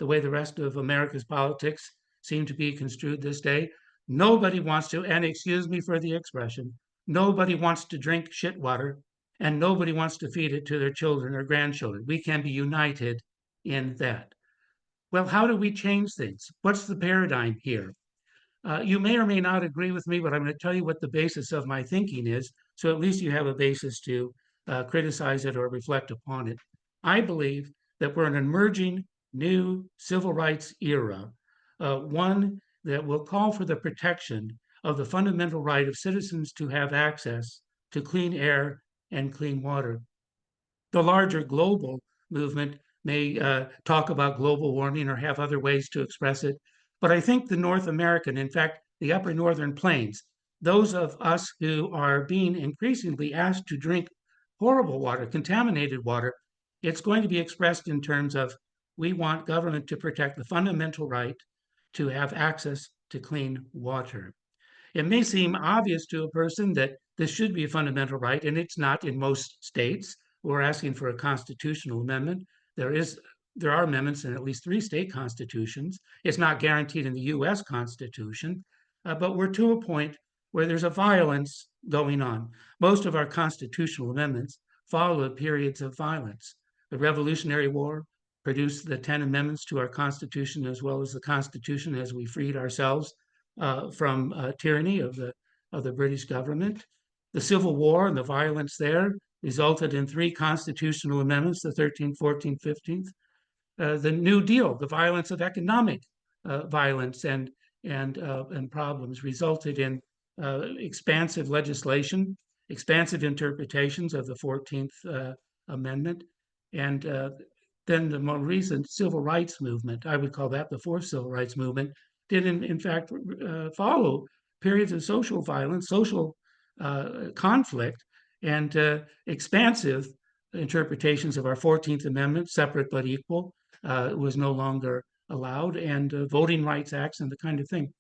way the rest of America's politics seem to be construed this day. Nobody wants to, and excuse me for the expression, nobody wants to drink shit water, and nobody wants to feed it to their children or grandchildren. We can be united in that. Well, how do we change things? What's the paradigm here? You may or may not agree with me, but I'm going to tell you what the basis of my thinking is, so at least you have a basis to criticize it or reflect upon it. I believe that we're in an emerging new civil rights era, one that will call for the protection of the fundamental right of citizens to have access to clean air and clean water. The larger global movement may talk about global warming or have other ways to express it. But I think the North American, in fact, the upper northern plains, those of us who are being increasingly asked to drink horrible water, contaminated water, it's going to be expressed in terms of we want government to protect the fundamental right to have access to clean water. It may seem obvious to a person that this should be a fundamental right, and it's not in most states. We're asking for a constitutional amendment. There are amendments in at least 3 state constitutions. It's not guaranteed in the US Constitution, but we're to a point where there's a violence going on. Most of our constitutional amendments follow periods of violence. The Revolutionary War produced the 10 amendments to our Constitution, as well as the Constitution as we freed ourselves from tyranny of the British government. The Civil War and the violence there resulted in 3 constitutional amendments, the 13th, 14th, 15th. The New Deal, the violence of economic violence and problems resulted in expansive legislation, expansive interpretations of the 14th Amendment, and then the more recent civil rights movement, I would call that the 4th civil rights movement, did in fact follow periods of social violence, social conflict, and expansive interpretations of our 14th Amendment, separate but equal, was no longer allowed, and voting rights acts and the kind of thing.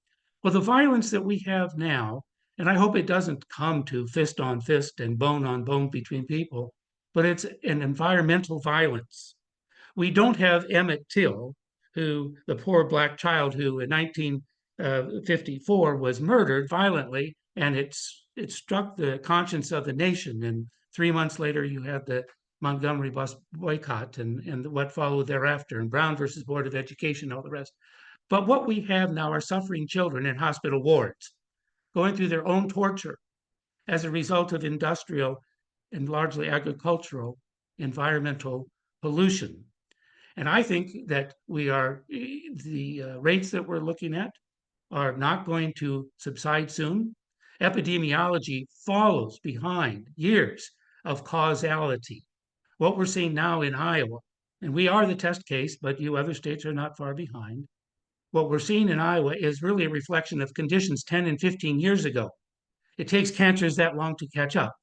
Well, the violence that we have now, and I hope it doesn't come to fist on fist and bone on bone between people, but it's an environmental violence. We don't have Emmett Till, who, the poor black child who in 1954 was murdered violently, and it struck the conscience of the nation. And 3 months later, you had the Montgomery bus boycott and what followed thereafter, and Brown versus Board of Education, all the rest. But what we have now are suffering children in hospital wards, going through their own torture as a result of industrial and largely agricultural environmental pollution. And I think that the rates that we're looking at are not going to subside soon. Epidemiology follows behind years of causality. What we're seeing now in Iowa, and we are the test case, but you other states are not far behind. What we're seeing in Iowa is really a reflection of conditions 10 and 15 years ago. It takes cancers that long to catch up,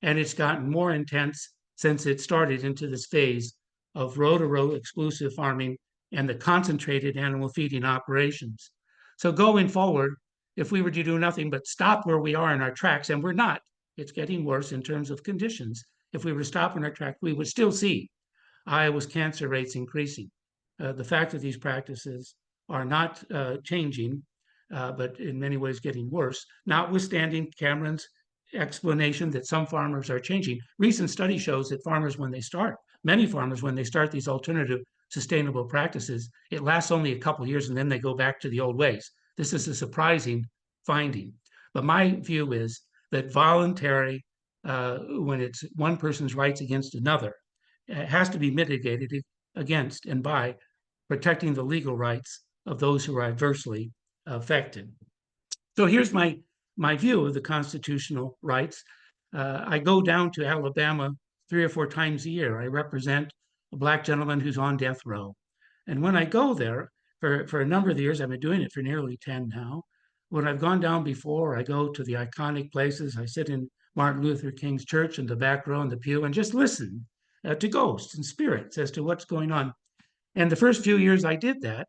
and it's gotten more intense since it started into this phase of row-to-row exclusive farming and the concentrated animal feeding operations. So going forward, if we were to do nothing but stop where we are in our tracks, and we're not, it's getting worse in terms of conditions. If we were to stop in our tracks, we would still see Iowa's cancer rates increasing. The fact that these practices are not changing, but in many ways getting worse, notwithstanding Cameron's explanation that some farmers are changing. Recent study shows that farmers, when they start, many farmers, when they start these alternative sustainable practices, it lasts only a couple of years and then they go back to the old ways. This is a surprising finding. But my view is that voluntary, when it's one person's rights against another, has to be mitigated against and by protecting the legal rights of those who are adversely affected. So here's my view of the constitutional rights. I go down to Alabama 3 or 4 times a year. I represent a Black gentleman who's on death row. And when I go there, for a number of years, I've been doing it for nearly 10 now. When I've gone down before, I go to the iconic places. I sit in Martin Luther King's church in the back row in the pew and just listen to ghosts and spirits as to what's going on. And the first few years I did that,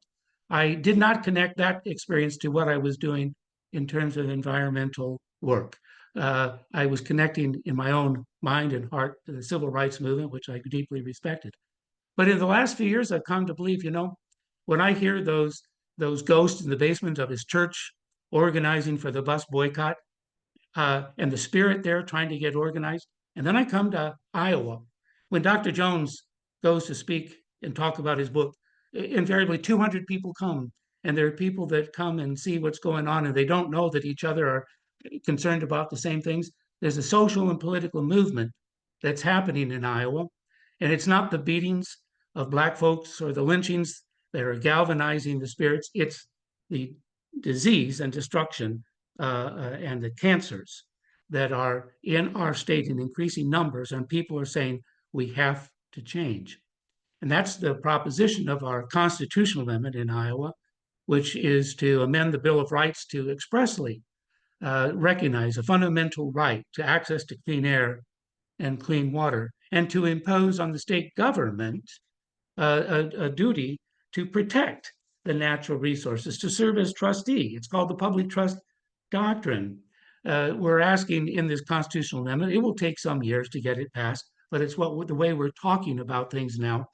I did not connect that experience to what I was doing in terms of environmental work. I was connecting in my own mind and heart to the civil rights movement, which I deeply respected. But in the last few years, I've come to believe, when I hear those ghosts in the basement of his church organizing for the bus boycott, and the spirit there trying to get organized, and then I come to Iowa, when Dr. Jones goes to speak and talk about his book, invariably 200 people come, and there are people that come and see what's going on, and they don't know that each other are concerned about the same things. There's a social and political movement that's happening in Iowa, and it's not the beatings of Black folks or the lynchings that are galvanizing the spirits. It's the disease and destruction and the cancers that are in our state in increasing numbers, and people are saying we have to change. And that's the proposition of our constitutional amendment in Iowa, which is to amend the Bill of Rights to expressly recognize a fundamental right to access to clean air and clean water, and to impose on the state government a duty to protect the natural resources, to serve as trustee. It's called the public trust doctrine. We're asking in this constitutional amendment, it will take some years to get it passed, but it's the way we're talking about things now.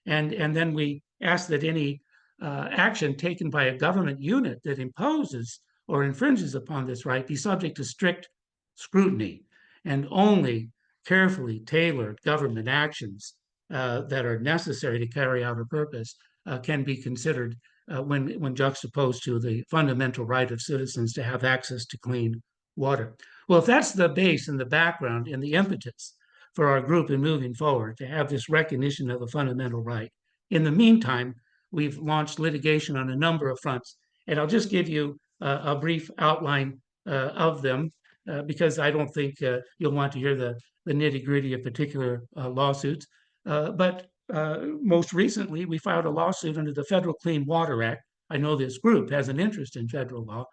And then we ask that any action taken by a government unit that imposes or infringes upon this right be subject to strict scrutiny, and only carefully tailored government actions that are necessary to carry out a purpose can be considered when juxtaposed to the fundamental right of citizens to have access to clean water. Well, if that's the base and the background and the impetus for our group in moving forward, to have this recognition of a fundamental right. In the meantime, we've launched litigation on a number of fronts, and I'll just give you a brief outline of them because I don't think you'll want to hear the nitty-gritty of particular lawsuits. But most recently, we filed a lawsuit under the Federal Clean Water Act. I know this group has an interest in federal law.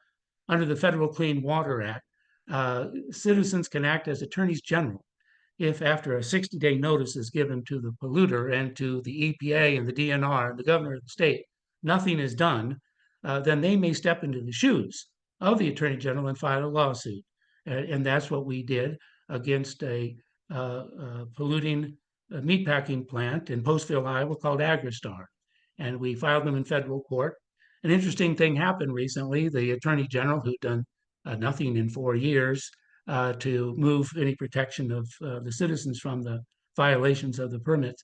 Under the Federal Clean Water Act, citizens can act as attorneys general if, after a 60-day notice is given to the polluter and to the EPA and the DNR and the governor of the state, nothing is done, then they may step into the shoes of the attorney general and file a lawsuit. And that's what we did against a polluting meatpacking plant in Postville, Iowa called Agristar. And we filed them in federal court. An interesting thing happened recently. The attorney general, who'd done nothing in 4 years to move any protection of the citizens from the violations of the permits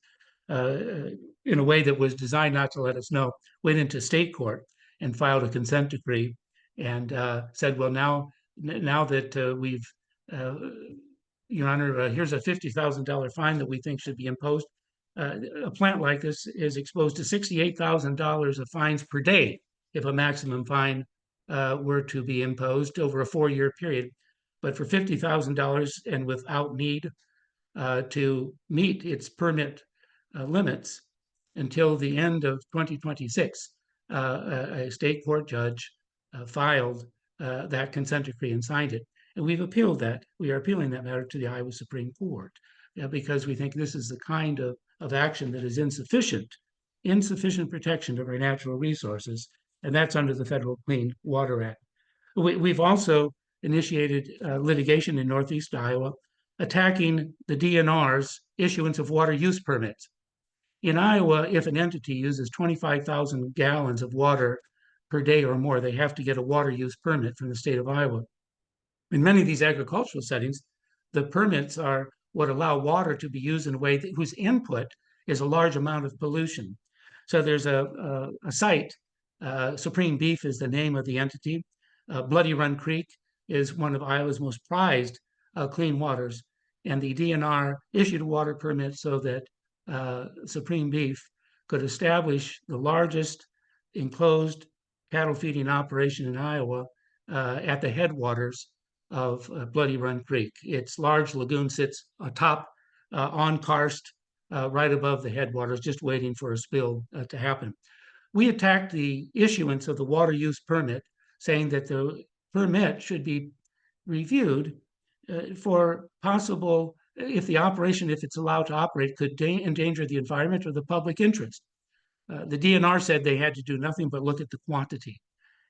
in a way that was designed not to let us know, went into state court and filed a consent decree and said, well, now that we've Your Honor, here's a $50,000 fine that we think should be imposed. A plant like this is exposed to $68,000 of fines per day if a maximum fine were to be imposed over a 4-year period. But for $50,000 and without need, to meet its permit limits until the end of 2026. A state court judge filed that consent decree and signed it. And we've appealed that. We are appealing that matter to the Iowa Supreme Court because we think this is the kind of action that is insufficient protection of our natural resources, and that's under the Federal Clean Water Act. We've also initiated litigation in Northeast Iowa attacking the DNR's issuance of water use permits. In Iowa, if an entity uses 25,000 gallons of water per day or more, they have to get a water use permit from the state of Iowa. In many of these agricultural settings, the permits are what allow water to be used in a way whose input is a large amount of pollution. So there's a site, Supreme Beef is the name of the entity. Bloody Run Creek is one of Iowa's most prized clean waters, and the DNR issued a water permit so that Supreme Beef could establish the largest enclosed cattle feeding operation in Iowa at the headwaters of Bloody Run Creek. Its large lagoon sits atop on Karst, right above the headwaters, just waiting for a spill to happen. We attacked the issuance of the water use permit, saying that the permit should be reviewed for possible, if the operation, if it's allowed to operate, could endanger the environment or the public interest. The DNR said they had to do nothing but look at the quantity.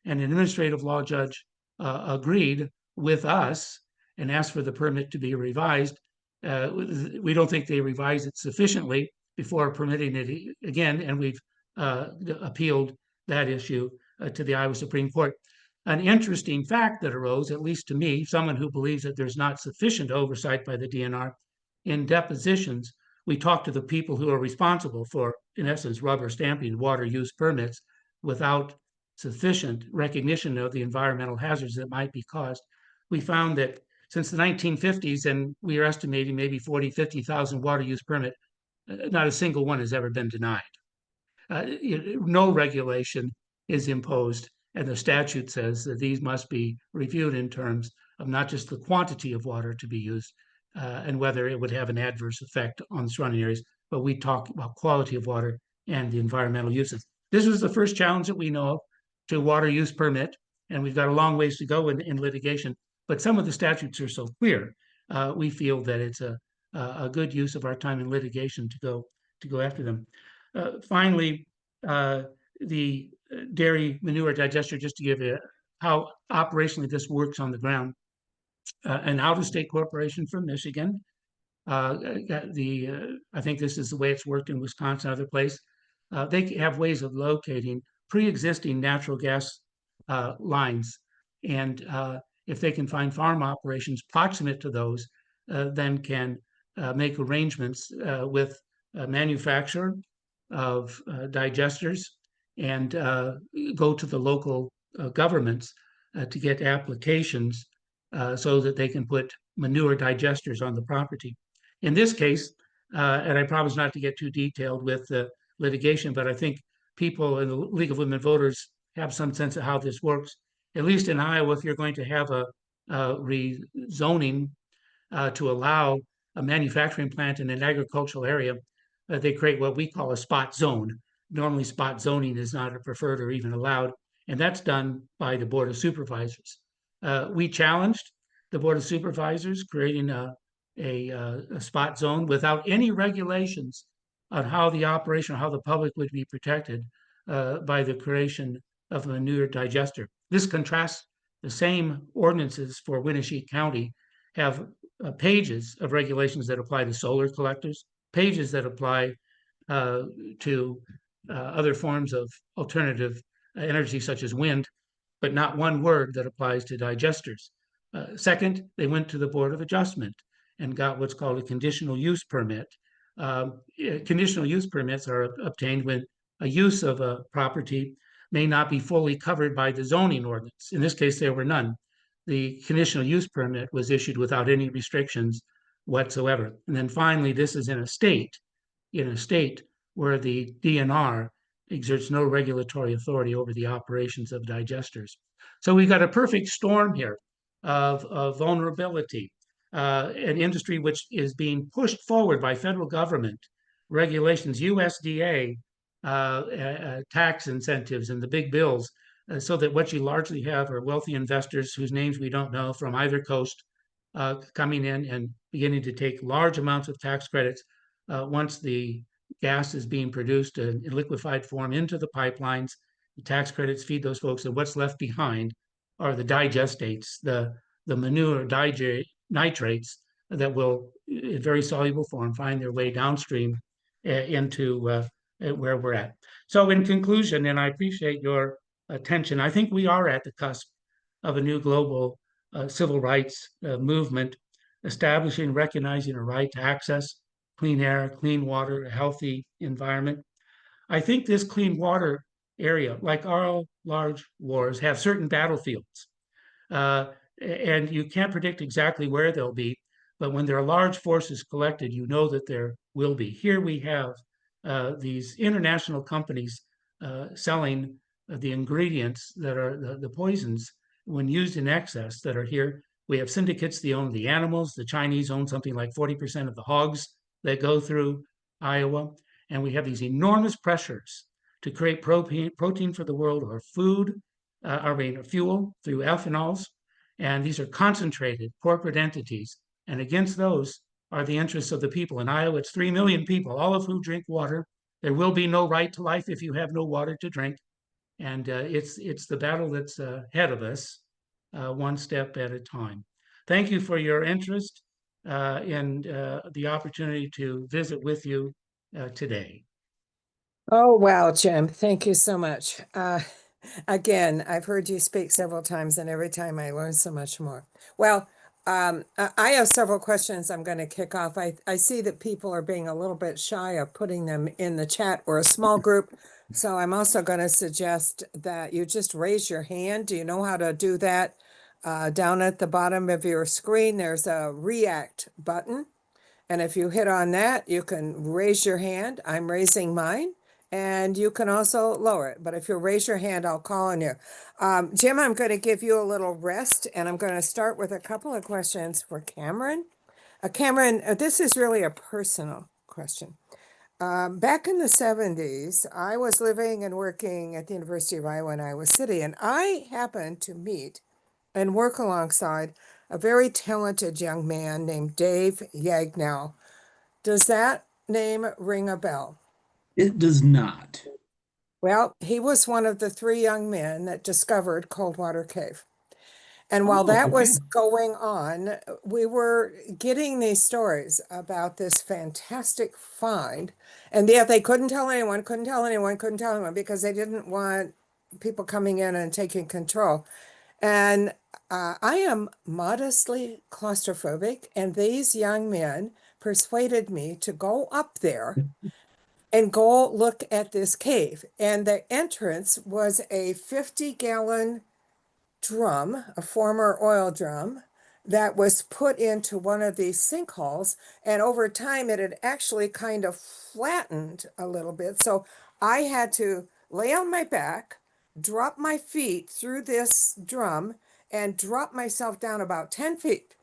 And an administrative law judge agreed with us and asked for the permit to be revised. We don't think they revised it sufficiently before permitting it again, and we've appealed that issue to the Iowa Supreme Court. An interesting fact that arose, at least to me, someone who believes that there's not sufficient oversight by the DNR, in depositions, we talked to the people who are responsible for, in essence, rubber stamping water use permits without sufficient recognition of the environmental hazards that might be caused. We found that since the 1950s, and we are estimating maybe 40, 50,000 water use permit, not a single one has ever been denied. No regulation is imposed, and the statute says that these must be reviewed in terms of not just the quantity of water to be used and whether it would have an adverse effect on the surrounding areas, but we talk about quality of water and the environmental uses. This was the first challenge that we know of to water use permit, and we've got a long ways to go in litigation, but some of the statutes are so clear, we feel that it's a good use of our time in litigation to go after them. Finally, the dairy manure digester, just to give you how operationally this works on the ground. An out-of-state corporation from Michigan, I think this is the way it's worked in Wisconsin, other place. They have ways of locating pre-existing natural gas lines, and if they can find farm operations proximate to those, then can make arrangements with a manufacturer of digesters and go to the local governments to get applications so that they can put manure digesters on the property. In this case, and I promise not to get too detailed with the litigation, but I think people in the League of Women Voters have some sense of how this works. At least in Iowa, if you're going to have a rezoning to allow a manufacturing plant in an agricultural area, they create what we call a spot zone. Normally, spot zoning is not preferred or even allowed, and that's done by the Board of Supervisors. We challenged the Board of Supervisors creating a spot zone without any regulations on how the operation, how the public would be protected by the creation of a manure digester. This contrasts the same ordinances for Winneshiek County have pages of regulations that apply to solar collectors, pages that apply to other forms of alternative energy such as wind, but not one word that applies to digesters. Second, they went to the Board of Adjustment and got what's called a conditional use permit. Conditional use permits are obtained when a use of a property may not be fully covered by the zoning ordinance. In this case, there were none. The conditional use permit was issued without any restrictions whatsoever. And then finally, this is in a state where the DNR exerts no regulatory authority over the operations of digesters. So we've got a perfect storm here of vulnerability. an industry which is being pushed forward by federal government regulations, USDA tax incentives and the big bills, so that what you largely have are wealthy investors whose names we don't know from either coast coming in and beginning to take large amounts of tax credits once the gas is being produced in liquefied form into the pipelines. The tax credits feed those folks, and what's left behind are the digestates, the manure nitrates that will, in very soluble form, find their way downstream into where we're at. So in conclusion, and I appreciate your attention, I think we are at the cusp of a new global civil rights movement, establishing, recognizing a right to access clean air, clean water, a healthy environment. I think this clean water area, like all large wars, have certain battlefields. And you can't predict exactly where they'll be, but when there are large forces collected, you know that there will be. Here we have these international companies selling the ingredients that are the poisons when used in excess that are here. We have syndicates that own the animals. The Chinese own something like 40% of the hogs that go through Iowa. And we have these enormous pressures to create protein for the world, or food, fuel through ethanols. And these are concentrated corporate entities. And against those are the interests of the people. In Iowa, it's 3 million people, all of whom drink water. There will be no right to life if you have no water to drink. And it's the battle that's ahead of us, one step at a time. Thank you for your interest and the opportunity to visit with you today. Oh, wow, Jim. Thank you so much. Again, I've heard you speak several times, and every time I learn so much more. Well, I have several questions I'm going to kick off. I see that people are being a little bit shy of putting them in the chat or a small group. So I'm also going to suggest that you just raise your hand. Do you know how to do that? Down at the bottom of your screen, there's a react button. And if you hit on that, you can raise your hand. I'm raising mine. And you can also lower it. But if you raise your hand, I'll call on you. Jim, I'm going to give you a little rest, and I'm going to start with a couple of questions for Cameron. Cameron, this is really a personal question. Back in the 70s, I was living and working at the University of Iowa in Iowa City, and I happened to meet and work alongside a very talented young man named Dave Yagnow. Does that name ring a bell? It does not. Well, he was one of the 3 young men that discovered Coldwater Cave. And while Oh, that okay. was going on, we were getting these stories about this fantastic find. And yet they couldn't tell anyone, because they didn't want people coming in and taking control. And I am modestly claustrophobic, and these young men persuaded me to go up there and go look at this cave. And the entrance was a 50-gallon drum, a former oil drum, that was put into one of these sinkholes. And over time, it had actually kind of flattened a little bit. So I had to lay on my back, drop my feet through this drum, and drop myself down about 10 feet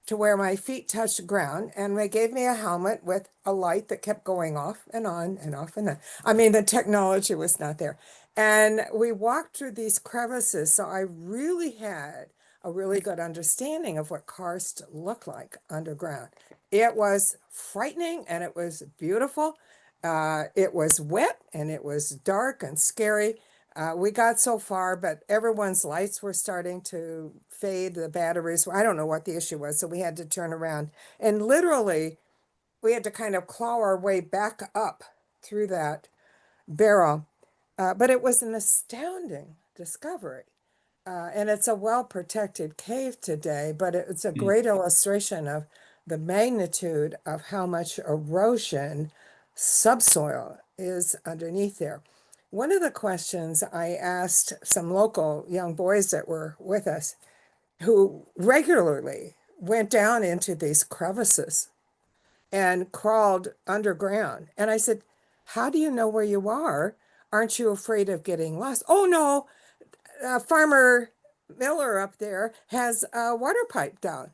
to where my feet touched the ground. And they gave me a helmet with a light that kept going off and on and off and on. I mean, the technology was not there. And we walked through these crevices. So I really had a really good understanding of what karst looked like underground. It was frightening and it was beautiful. It was wet and it was dark and scary. We got so far, but everyone's lights were starting to fade. The batteries, I don't know what the issue was. So we had to turn around, and literally we had to kind of claw our way back up through that barrel. But it was an astounding discovery. And it's a well-protected cave today, but it's a great illustration of the magnitude of how much erosion subsoil is underneath there. One of the questions I asked some local young boys that were with us who regularly went down into these crevices and crawled underground. And I said, how do you know where you are? Aren't you afraid of getting lost? Oh, no, Farmer Miller up there has a water pipe down.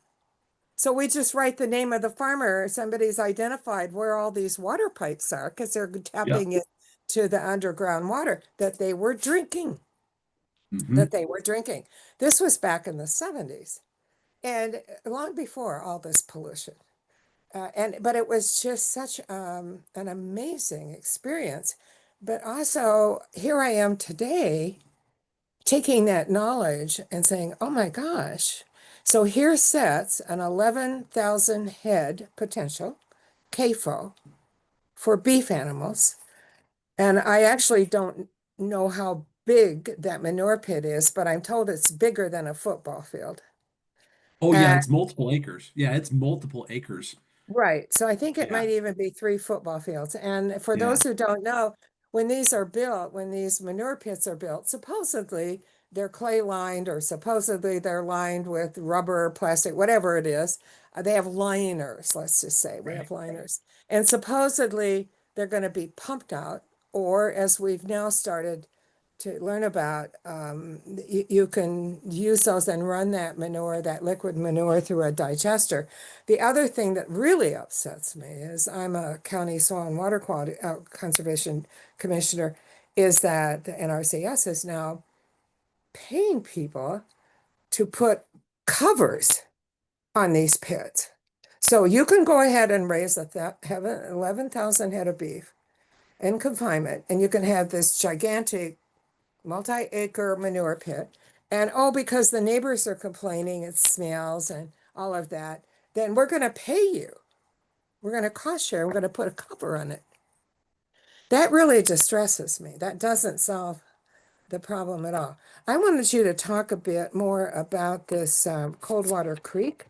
So we just write the name of the farmer. Somebody's identified where all these water pipes are because they're Yeah. tapping it to the underground water that they were drinking, Hmm. This was back in the 70s and long before all this pollution. But it was just such an amazing experience. But also, here I am today taking that knowledge and saying, oh my gosh. So here sits an 11,000 head potential CAFO for beef animals. And I actually don't know how big that manure pit is, but I'm told it's bigger than a football field. Oh yeah, And it's multiple acres. Yeah, it's multiple acres. right. So I think it Yeah. might even be 3 football fields. And for Yeah. those who don't know, when these are built, when these manure pits are built, supposedly they're clay lined or supposedly they're lined with rubber, plastic, whatever it is. They have liners, let's just say we Right. have liners. And supposedly they're going to be pumped out, or as we've now started to learn about, you can use those and run that manure, that liquid manure, through a digester. The other thing that really upsets me is I'm a county soil and water quality conservation commissioner, is that the NRCS is now paying people to put covers on these pits. So you can go ahead and raise have 11,000 head of beef in confinement, and you can have this gigantic multi-acre manure pit. And oh, because the neighbors are complaining, it smells and all of that, then we're going to pay you. We're going to cost share. We're going to put a cover on it. That really distresses me. That doesn't solve the problem at all. I wanted you to talk a bit more about this Coldwater Creek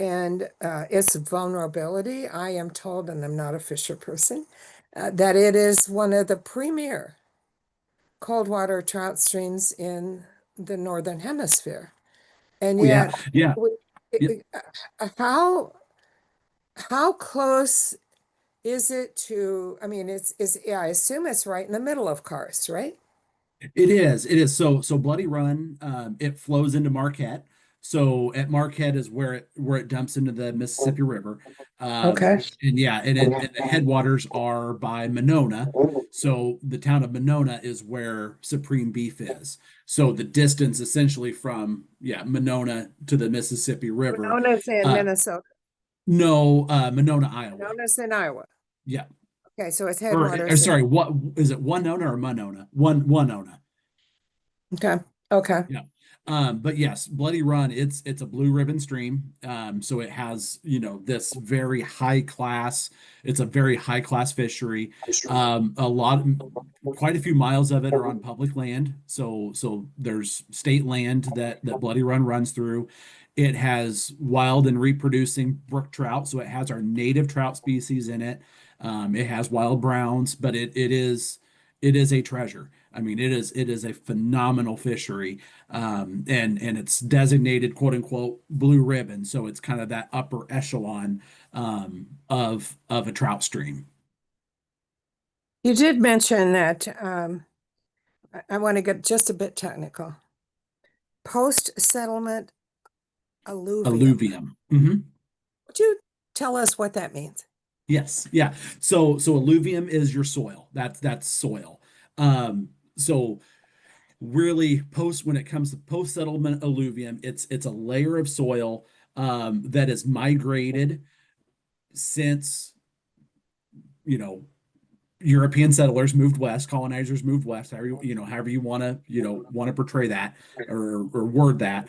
and its vulnerability. I am told, and I'm not a fisher person, that it is one of the premier cold water trout streams in the Northern Hemisphere. And Oh yeah. yet, Yeah. we, Yeah. how close is it to, I mean, yeah, I assume it's right in the middle of Karst, right? It is. It is. So Bloody Run, it flows into Marquette. So at Marquette is where it dumps into the Mississippi River. Okay. And yeah, and the headwaters are by Monona. So the town of Monona is where Supreme Beef is. So the distance essentially from Monona to the Mississippi River. Winona's in Uh, Minnesota. no, Monona, Iowa. Winona's in Iowa. Yeah. Okay, so it's Or headwaters. sorry, what is it? Winona or Monona? Winona. Okay. Okay. Yeah. But yes, Bloody Run, it's a blue ribbon stream. So it has, this very high class, it's a very high class fishery. Quite a few miles of it are on public land. So there's state land that Bloody Run runs through. It has wild and reproducing brook trout, so it has our native trout species in it. It has wild browns, but it is a treasure. I mean, it is a phenomenal fishery, and it's designated quote unquote blue ribbon, so it's kind of that upper echelon of a trout stream. You did mention that I want to get just a bit technical. Post-settlement alluvium. Alluvium. Hmm. Would you tell us what that means? Yes, yeah. So alluvium is your soil. That's soil. So really when it comes to post settlement alluvium, it's a layer of soil that is migrated since you know European settlers moved west, colonizers moved west, however you want to portray that or word that.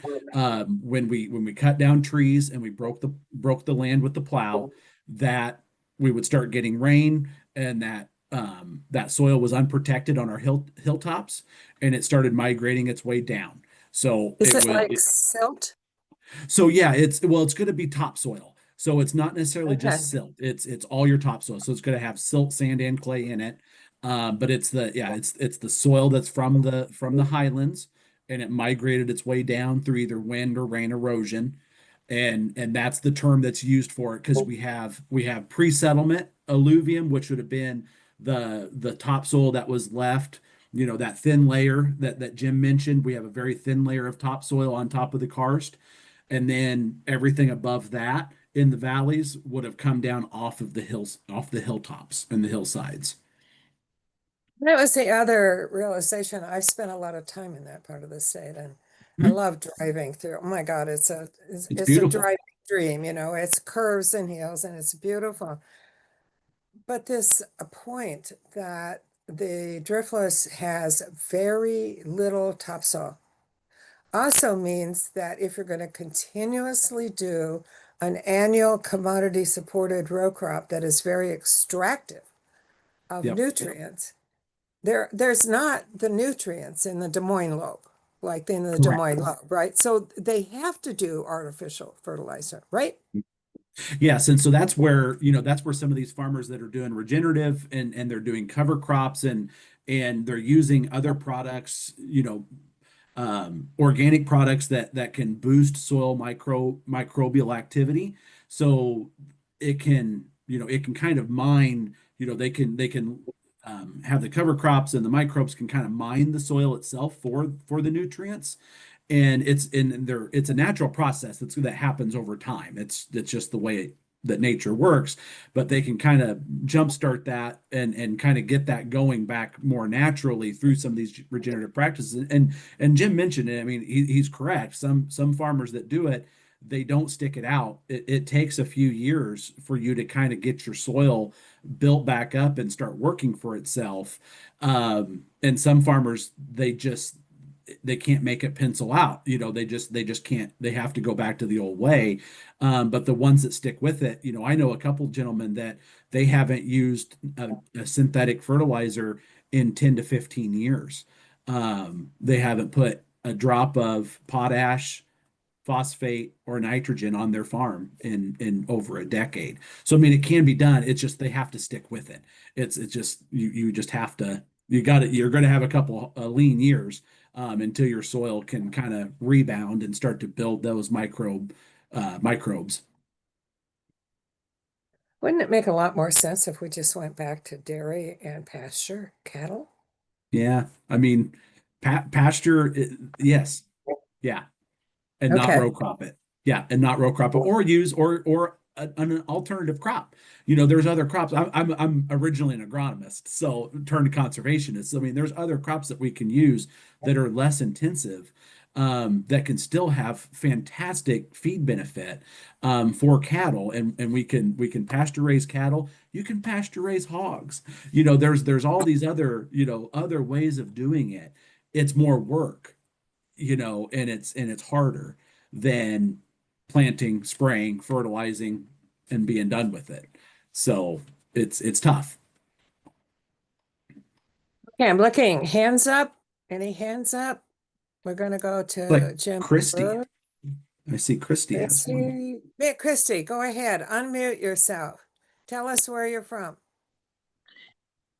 When we cut down trees and we broke the land with the plow, that we would start getting rain, and that soil was unprotected on our hilltops, and it started migrating its way down. So Is it like silt? so yeah, it's going to be topsoil. So it's not necessarily Okay. just silt. It's all your topsoil. So it's going to have silt, sand, and clay in it. But it's the soil that's from the highlands, and it migrated its way down through either wind or rain erosion, and that's the term that's used for it, because we have pre-settlement alluvium, which would have been the topsoil that was left. That thin layer that Jim mentioned. We have a very thin layer of topsoil on top of the karst, and then everything above that in the valleys would have come down off of the hills, off the hilltops and the hillsides. That was the other realization. I spent a lot of time in that part of the state, and I Mhm. love driving through. Oh my God, It's it's a beautiful. driving dream, you know, it's curves and hills and it's beautiful. But this point that the driftless has very little topsoil also means that if you're going to continuously do an annual commodity supported row crop that is very extractive of Yep. nutrients, there's not the nutrients in the Des Moines lobe, like in the Des Correct. Moines lobe, right? So they have to do artificial fertilizer, right? Yes, and so that's where, that's where some of these farmers that are doing regenerative and they're doing cover crops and they're using other products, organic products that can boost soil microbial activity. So it can kind of mine, they can have the cover crops, and the microbes can kind of mine the soil itself for the nutrients. And it's a natural process that happens over time. It's just the way that nature works, but they can kind of jumpstart that and kind of get that going back more naturally through some of these regenerative practices. And Jim mentioned it. I mean, he's correct. Some farmers that do it, they don't stick it out. It takes a few years for you to kind of get your soil built back up and start working for itself. And some farmers, they can't make it pencil out. They just can't. They have to go back to the old way. But the ones that stick with it, I know a couple gentlemen that they haven't used a synthetic fertilizer in 10 to 15 years. They haven't put a drop of potash, phosphate, or nitrogen on their farm in over a decade. So I mean, it can be done. It's just they have to stick with it. It's just you just have to. You're going to have a couple lean years until your soil can kind of rebound and start to build those microbes. Wouldn't it make a lot more sense if we just went back to dairy and pasture cattle? Yeah, I mean, pasture, yes, yeah, and not Okay. row crop it. Yeah, and not row crop it, or use or an alternative crop. There's other crops. I'm originally an agronomist, so turned conservationist. So, I mean, there's other crops that we can use that are less intensive, that can still have fantastic feed benefit for cattle, and we can pasture raise cattle. You can pasture raise hogs. There's all these other ways of doing it. It's more work, and it's harder than planting, spraying, fertilizing, and being done with it. So it's tough. Okay, I'm looking. Hands up. Any hands up? We're gonna go Like to Jim Christy, Larew. I see Christy has one. Christy. Yeah, Christy, go ahead. Unmute yourself. Tell us where you're from.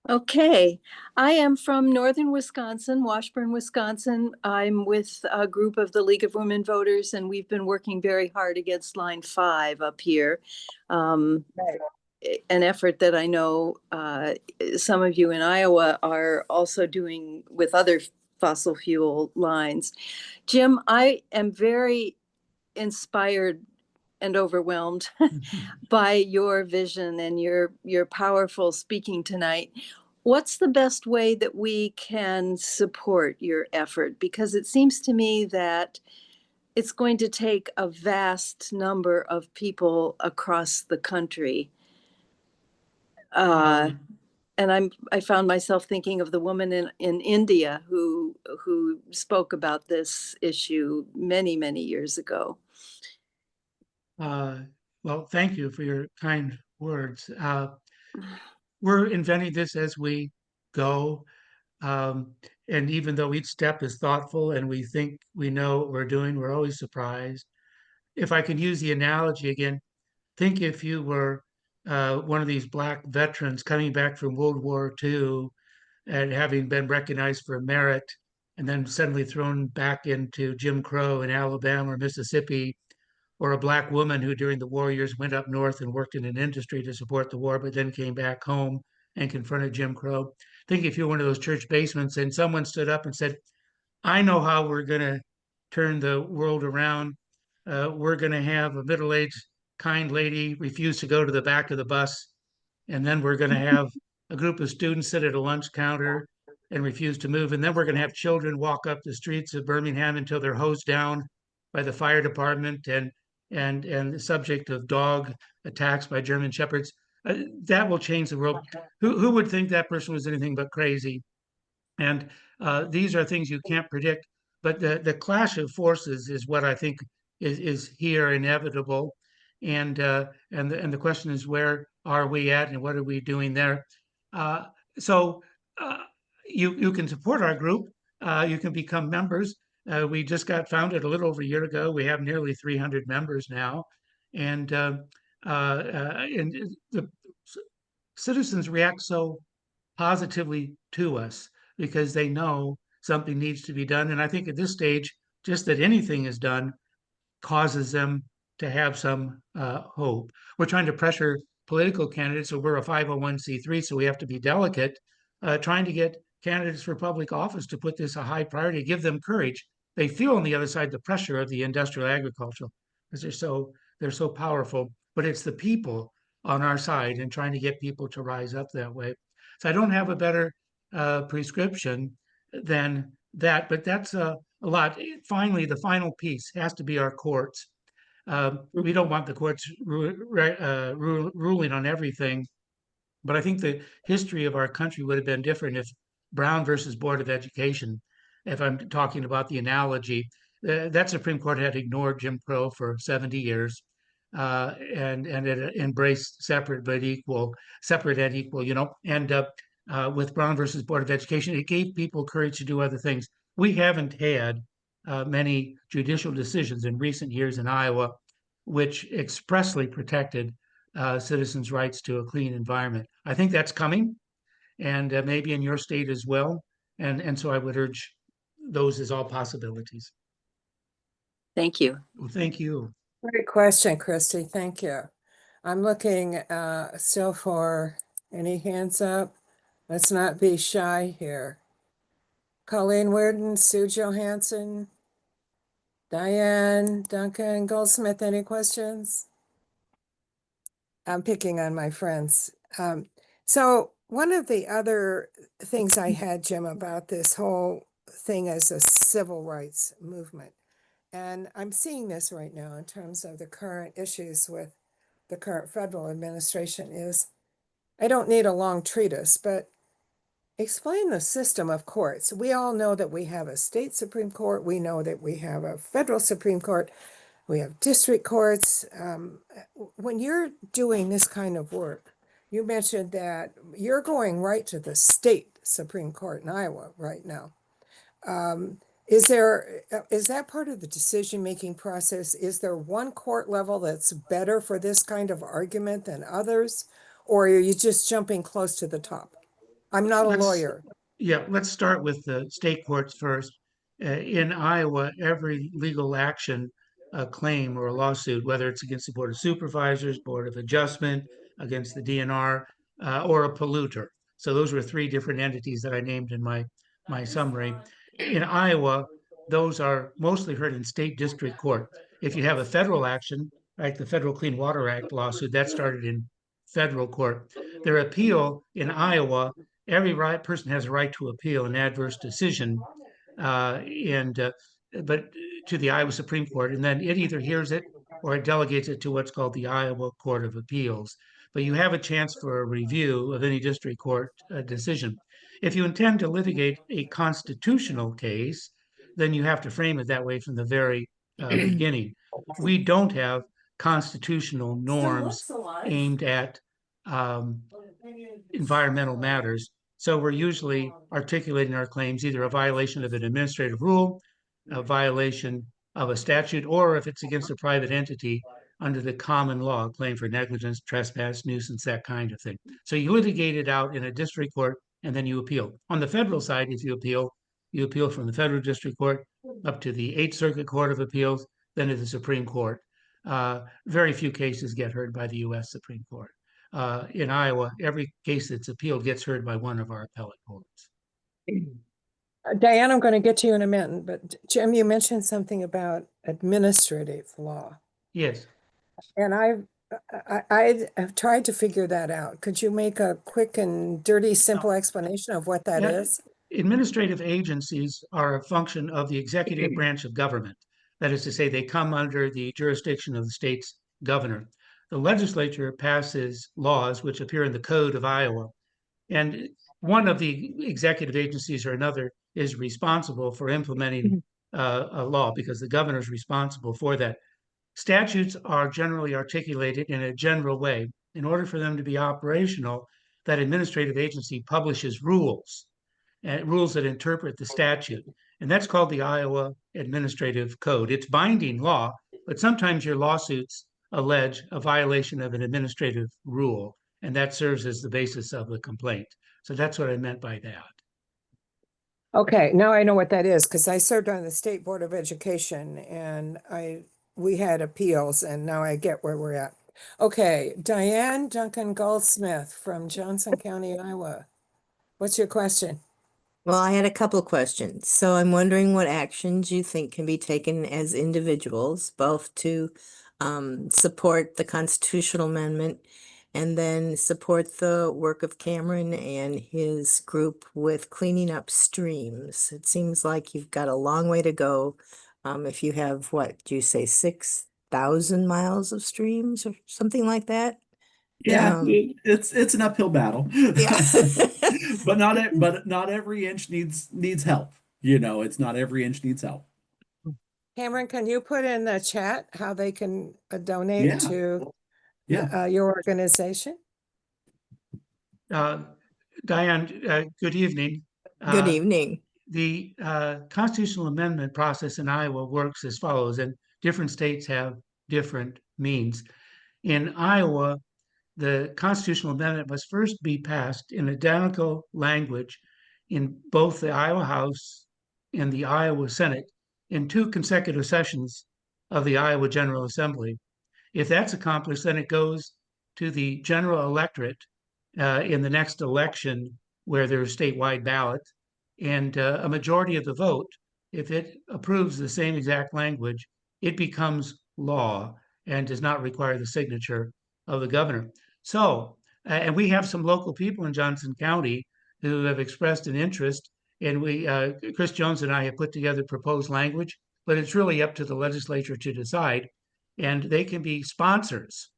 Okay, I am from northern Wisconsin, Washburn, Wisconsin. I'm with a group of the League of Women Voters, and we've been working very hard against Line 5 up here. Right. An effort that I know some of you in Iowa are also doing with other fossil fuel lines. Jim, I am very inspired and overwhelmed by your vision and your powerful speaking tonight. What's the best way that we can support your effort? Because it seems to me that it's going to take a vast number of people across the country. And I found myself thinking of the woman in India who spoke about this issue many, many years ago. Well, thank you for your kind words. We're inventing this as we go. Um, and even though each step is thoughtful and we think we know what we're doing, we're always surprised. If I could use the analogy again, think if you were one of these Black veterans coming back from World War II and having been recognized for merit and then suddenly thrown back into Jim Crow in Alabama or Mississippi, or a Black woman who during the war years went up north and worked in an industry to support the war, but then came back home and confronted Jim Crow. Think if you're one of those church basements and someone stood up and said, I know how we're going to turn the world around. we're going to have a middle-aged, kind lady refuse to go to the back of the bus. And then we're going to have a group of students sit at a lunch counter and refuse to move. And then we're going to have children walk up the streets of Birmingham until they're hosed down by the fire department and the subject of dog attacks by German shepherds. That will change the world. Who would think that person was anything but crazy? And these are things you can't predict. But the clash of forces is what I think is here inevitable. And the question is, where are we at, and what are we doing there? Uh, so uh, you can support our group. You can become members. We just got founded a little over a year ago. We have nearly 300 members now, and the citizens react so positively to us because they know something needs to be done. And I think at this stage, just that anything is done causes them to have some hope. We're trying to pressure political candidates, so we're a 501c3, so we have to be delicate, trying to get candidates for public office to put this a high priority, give them courage. They feel on the other side the pressure of the industrial agriculture because they're so powerful, but it's the people on our side and trying to get people to rise up that way. So I don't have a better prescription than that, but that's a lot. Finally, the final piece has to be our courts. We don't want the courts ruling on everything, but I think the history of our country would have been different if Brown versus Board of Education, if I'm talking about the analogy, that Supreme Court had ignored Jim Crow for 70 years. And it embraced separate and equal, with Brown versus Board of Education, it gave people courage to do other things. We haven't had many judicial decisions in recent years in Iowa which expressly protected citizens' rights to a clean environment. I think that's coming, and maybe in your state as well. And so I would urge those as all possibilities. Thank you. Well, thank you. Great question, Christy. Thank you. I'm looking still for any hands up. Let's not be shy here. Colleen Worden, Sue Johansson, Diane, Duncan, Goldsmith, any questions? I'm picking on my friends. So one of the other things I had, Jim, about this whole thing as a civil rights movement, and I'm seeing this right now in terms of the current issues with the current federal administration, is I don't need a long treatise, but explain the system of courts. We all know that we have a state Supreme Court. We know that we have a federal Supreme Court. We have district courts. When you're doing this kind of work, you mentioned that you're going right to the state Supreme Court in Iowa right now. Is that part of the decision-making process? Is there one court level that's better for this kind of argument than others? Or are you just jumping close to the top? I'm not a lawyer. Yeah, let's start with the state courts first. In Iowa, every legal action, a claim or a lawsuit, whether it's against the Board of Supervisors, Board of Adjustment, against the DNR, or a polluter. So those were three different entities that I named in my summary. In Iowa, those are mostly heard in state district court. If you have a federal action, like the Federal Clean Water Act lawsuit, that started in federal court. Their appeal in Iowa, every person has a right to appeal an adverse decision, but to the Iowa Supreme Court, and then it either hears it or it delegates it to what's called the Iowa Court of Appeals. But you have a chance for a review of any district court decision. If you intend to litigate a constitutional case, then you have to frame it that way from the very beginning. We don't have constitutional norms aimed at environmental matters. So we're usually articulating our claims, either a violation of an administrative rule, a violation of a statute, or if it's against a private entity under the common law, claim for negligence, trespass, nuisance, that kind of thing. So you litigate it out in a district court and then you appeal. On the federal side, if you appeal from the federal district court up to the Eighth Circuit Court of Appeals, then to the Supreme Court. Very few cases get heard by the U.S. Supreme Court. In Iowa, every case that's appealed gets heard by one of our appellate courts. Diane, I'm going to get to you in a minute, but Jim, you mentioned something about administrative law. Yes. And I have tried to figure that out. Could you make a quick and dirty, simple explanation of what that Yeah. is? Administrative agencies are a function of the executive branch of government. That is to say, they come under the jurisdiction of the state's governor. The legislature passes laws which appear in the Code of Iowa. And one of the executive agencies or another is responsible for implementing a law because the governor is responsible for that. Statutes are generally articulated in a general way. In order for them to be operational, that administrative agency publishes rules, rules that interpret the statute. And that's called the Iowa Administrative Code. It's binding law, but sometimes your lawsuits allege a violation of an administrative rule, and that serves as the basis of the complaint. So that's what I meant by that. Okay, now I know what that is because I served on the State Board of Education and we had appeals and now I get where we're at. Okay, Diane Duncan Goldsmith from Johnson County, Iowa. What's your question? Well, I had a couple of questions. So I'm wondering what actions you think can be taken as individuals, both to support the constitutional amendment and then support the work of Cameron and his group with cleaning up streams. It seems like you've got a long way to go. If you have, what, do you say 6,000 miles of streams or something like that? Yeah, Um, it's an uphill battle. Yeah. But not every inch needs help. It's not every inch needs help. Cameron, can you put in the chat how they can donate Yeah. to Yeah. your organization? Diane, good evening. Good evening. The constitutional amendment process in Iowa works as follows, and different states have different means. In Iowa, the constitutional amendment must first be passed in identical language in both the Iowa House and the Iowa Senate in 2 consecutive sessions of the Iowa General Assembly. If that's accomplished, then it goes to the general electorate in the next election where there's statewide ballot. And a majority of the vote, if it approves the same exact language, it becomes law and does not require the signature of the governor. So, and we have some local people in Johnson County who have expressed an interest, and Chris Jones and I have put together proposed language, but it's really up to the legislature to decide, and they can be sponsors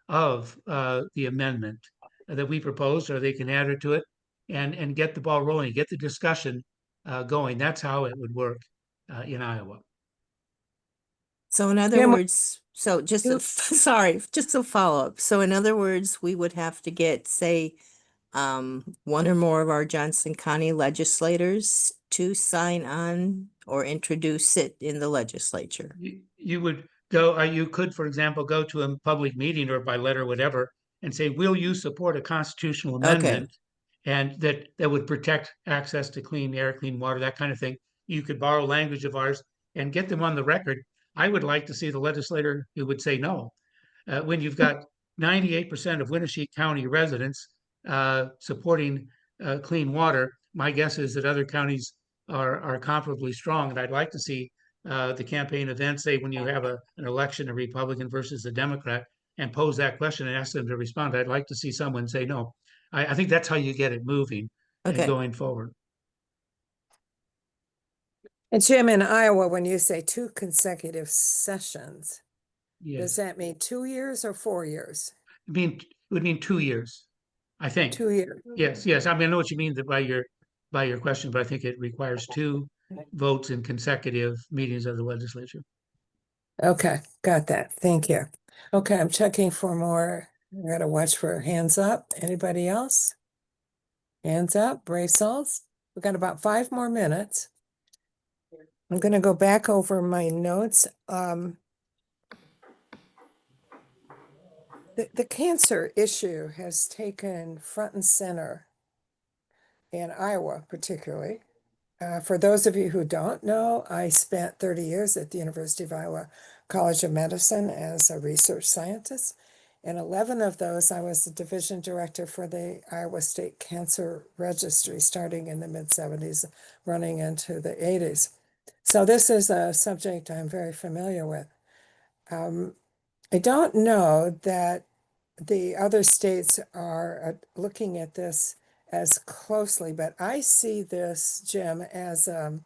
of the amendment that we proposed, or they can add it to it and get the ball rolling, get the discussion going. That's how it would work in Iowa. So in other Jim, words, so just a, sorry, just a follow-up. So in other words, we would have to get, say, one or more of our Johnson County legislators to sign on or introduce it in the legislature. You would go, you could, for example, go to a public meeting or by letter, whatever, and say, will you support a constitutional amendment? And that would protect access to clean air, clean water, that kind of thing. You could borrow language of ours and get them on the record. I would like to see the legislator who would say no. When you've got 98% of Winneshiek County residents supporting clean water, my guess is that other counties are comparably strong. And I'd like to see the campaign event say when you have an election, a Republican versus a Democrat, and pose that question and ask them to respond. I'd like to see someone say no. I think that's how you get it moving and going forward. And Jim, in Iowa, when you say 2 consecutive sessions, does Yes. that mean 2 years or 4 years? It would mean 2 years, I think. 2 years. Yes. I mean, I know what you mean by your question, but I think it requires 2 votes in consecutive meetings of the legislature. Okay, got that. Thank you. Okay, I'm checking for more. I gotta watch for hands up. Anybody else? Hands up, brave souls. We've got about 5 more minutes. I'm gonna go back over my notes. The cancer issue has taken front and center in Iowa, particularly. For those of you who don't know, I spent 30 years at the University of Iowa College of Medicine as a research scientist. In 11 of those, I was the division director for the Iowa State Cancer Registry, starting in the mid-70s, running into the 80s. So this is a subject I'm very familiar with. I don't know that the other states are looking at this as closely, but I see this, Jim, as an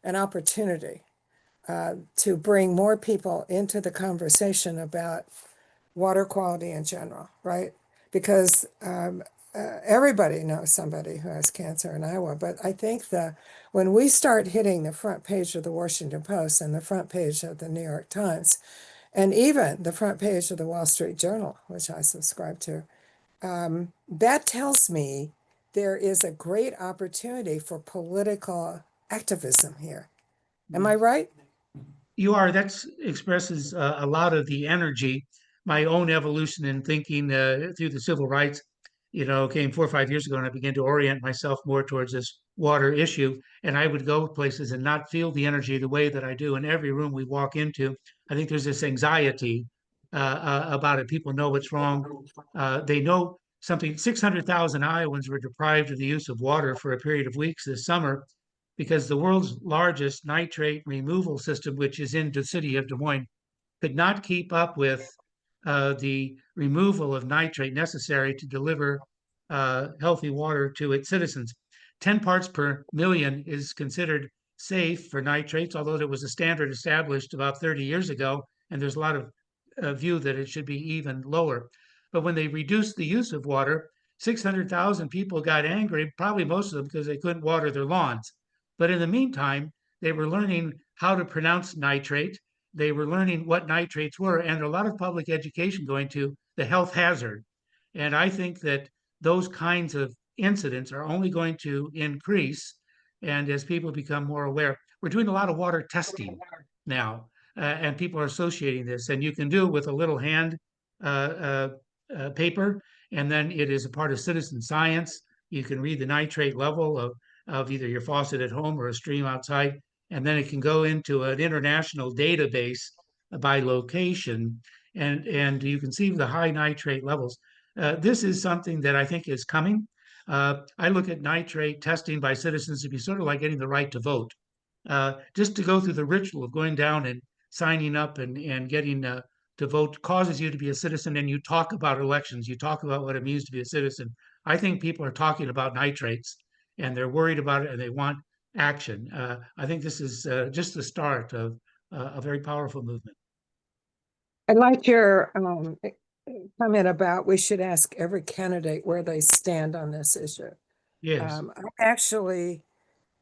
opportunity to bring more people into the conversation about water quality in general, right? Because everybody knows somebody who has cancer in Iowa, but I think when we start hitting the front page of the Washington Post and the front page of the New York Times, and even the front page of the Wall Street Journal, which I subscribe to, that tells me there is a great opportunity for political activism here. Am I right? You are. That expresses a lot of the energy. My own evolution in thinking through the civil rights, came 4 or 5 years ago, and I began to orient myself more towards this water issue. And I would go places and not feel the energy the way that I do in every room we walk into. I think there's this anxiety about it. People know what's wrong. They know something. 600,000 Iowans were deprived of the use of water for a period of weeks this summer because the world's largest nitrate removal system, which is in the city of Des Moines, could not keep up with the removal of nitrate necessary to deliver healthy water to its citizens. 10 parts per million is considered safe for nitrates, although there was a standard established about 30 years ago, and there's a lot of view that it should be even lower. But when they reduced the use of water, 600,000 people got angry, probably most of them because they couldn't water their lawns. But in the meantime, they were learning how to pronounce nitrate. They were learning what nitrates were, and a lot of public education going to the health hazard. And I think that those kinds of incidents are only going to increase. And as people become more aware, we're doing a lot of water testing now, and people are associating this. And you can do it with a little hand paper, and then it is a part of citizen science. You can read the nitrate level of either your faucet at home or a stream outside, and then it can go into an international database by location, and you can see the high nitrate levels. This is something that I think is coming. I look at nitrate testing by citizens to be sort of like getting the right to vote. Just to go through the ritual of going down and signing up and getting to vote causes you to be a citizen, and you talk about elections, you talk about what it means to be a citizen. I think people are talking about nitrates and they're worried about it and they want action. I think this is just the start of a very powerful movement. I like your comment about we should ask every candidate where they stand on this issue. Yes. I'm actually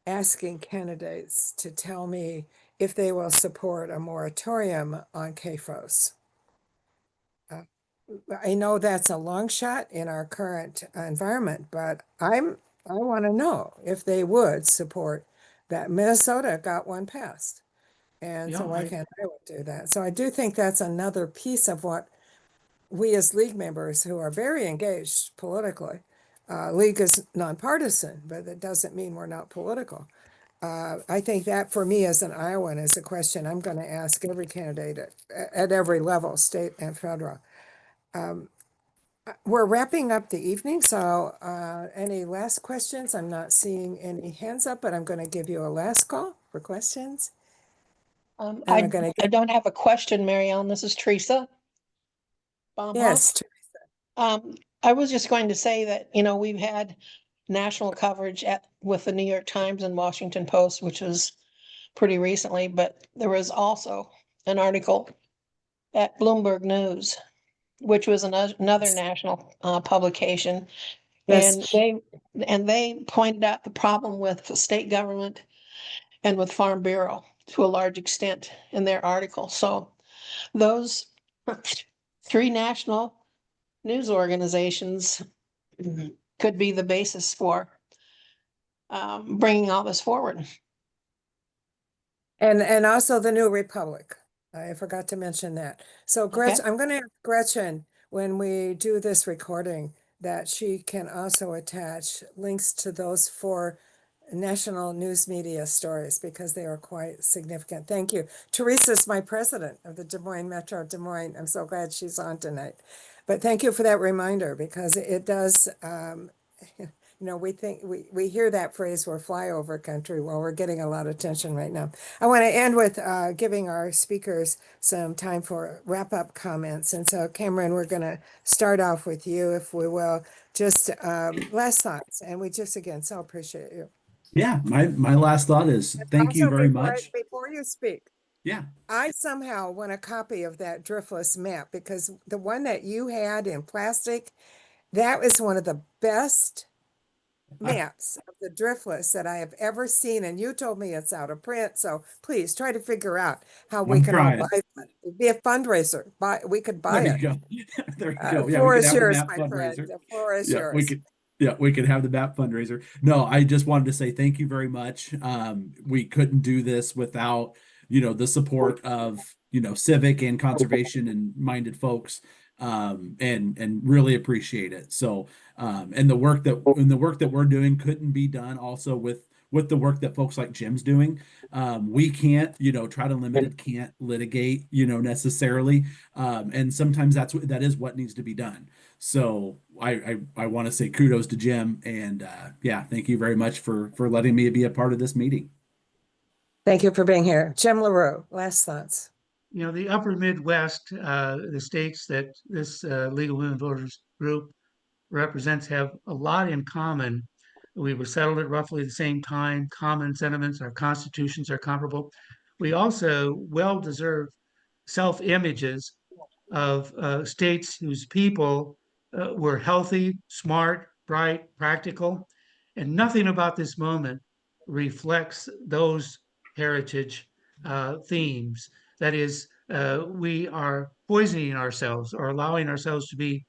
asking candidates to tell me if they will support a moratorium on CAFOs. I know that's a long shot in our current environment, but I want to know if they would support that. Minnesota got one passed. And so why can't Iowa do that? So I do think that's another piece of what we as league members who are very engaged politically, league is nonpartisan, but that doesn't mean we're not political. I think that for me as an Iowan is a question I'm going to ask every candidate at every level, state and federal. We're wrapping up the evening, so any last questions? I'm not seeing any hands up, but I'm going to give you a last call for questions. I don't have a question, Mary Ellen. This is Teresa Baumhoff. Yes. I was just going to say that, we've had national coverage with the New York Times and Washington Post, which was pretty recently, but there was also an article at Bloomberg News, which was another national publication. Yes. And they pointed out the problem with the state government and with Farm Bureau to a large extent in their article. So those three national news organizations could be the basis for bringing all this forward. And also the New Republic. I forgot to mention that. So Gretchen, Okay. I'm going to ask Gretchen when we do this recording that she can also attach links to those four national news media stories because they are quite significant. Thank you. Teresa's my president of the Des Moines Metro Des Moines. I'm so glad she's on tonight. But thank you for that reminder because it does, we hear that phrase, we're flyover country. Well, we're getting a lot of attention right now. I want to end with giving our speakers some time for wrap-up comments. And so, Cameron, we're going to start off with you, if we will. Just last thoughts. And we just, again, so appreciate you. Yeah, my last thought is thank you Also, very much. before you speak, Yeah. I somehow want a copy of that driftless map because the one that you had in plastic, that was one of the best maps of the driftless that I have ever seen. And you told me it's out of print. So please try to figure out how we I'm can all trying. buy it. It'd be a fundraiser. We could buy There it. you go. There you go. The Yeah, we floor could is have the yours, map my friend. fundraiser. The floor is Yeah, yours. we could have the map fundraiser. No, I just wanted to say thank you very much. We couldn't do this without, the support of, civic and conservation and minded folks. And really appreciate it. So, and the work that we're doing couldn't be done also with the work that folks like Jim's doing. We can't, Trout Unlimited can't litigate, necessarily. And sometimes that is what needs to be done. So I want to say kudos to Jim, and yeah, thank you very much for letting me be a part of this meeting. Thank you for being here. Jim Larew, last thoughts. The upper Midwest, the states that this League of Women Voters group represents have a lot in common. We were settled at roughly the same time, common sentiments, our constitutions are comparable. We also well-deserved self-images of states whose people were healthy, smart, bright, practical, and nothing about this moment reflects those heritage themes. That is, we are poisoning ourselves or allowing ourselves to be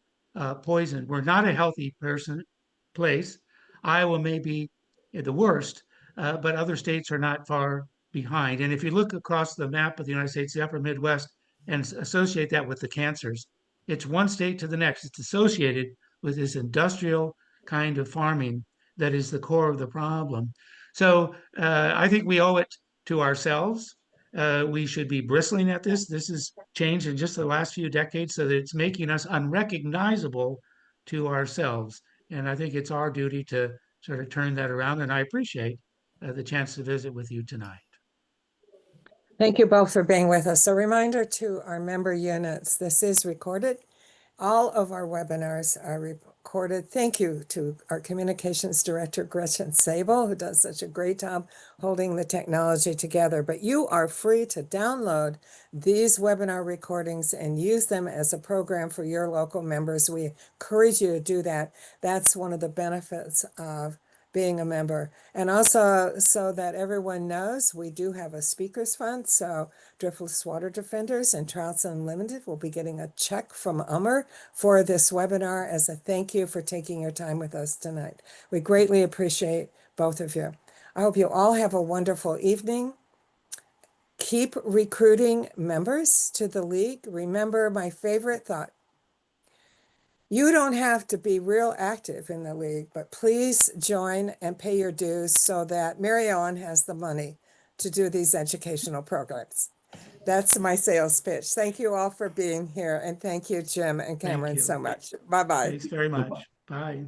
poisoned. We're not a healthy place. Iowa may be the worst, but other states are not far behind. And if you look across the map of the United States, the upper Midwest, and associate that with the cancers, it's one state to the next. It's associated with this industrial kind of farming that is the core of the problem. So I think we owe it to ourselves. We should be bristling at this. This has changed in just the last few decades so that it's making us unrecognizable to ourselves. And I think it's our duty to sort of turn that around. And I appreciate the chance to visit with you tonight. Thank you both for being with us. A reminder to our member units, this is recorded. All of our webinars are recorded. Thank you to our communications director, Gretchen Sable, who does such a great job holding the technology together. But you are free to download these webinar recordings and use them as a program for your local members. We encourage you to do that. That's one of the benefits of being a member. And also, so that everyone knows, we do have a speakers fund. So Driftless Water Defenders and Trout Unlimited will be getting a check from UMR for this webinar as a thank you for taking your time with us tonight. We greatly appreciate both of you. I hope you all have a wonderful evening. Keep recruiting members to the league. Remember my favorite thought. You don't have to be real active in the league, but please join and pay your dues so that Mary Ellen has the money to do these educational programs. That's my sales pitch. Thank you all for being here. And thank you, Jim and Cameron, so much. Bye-bye. Thanks very much. Bye.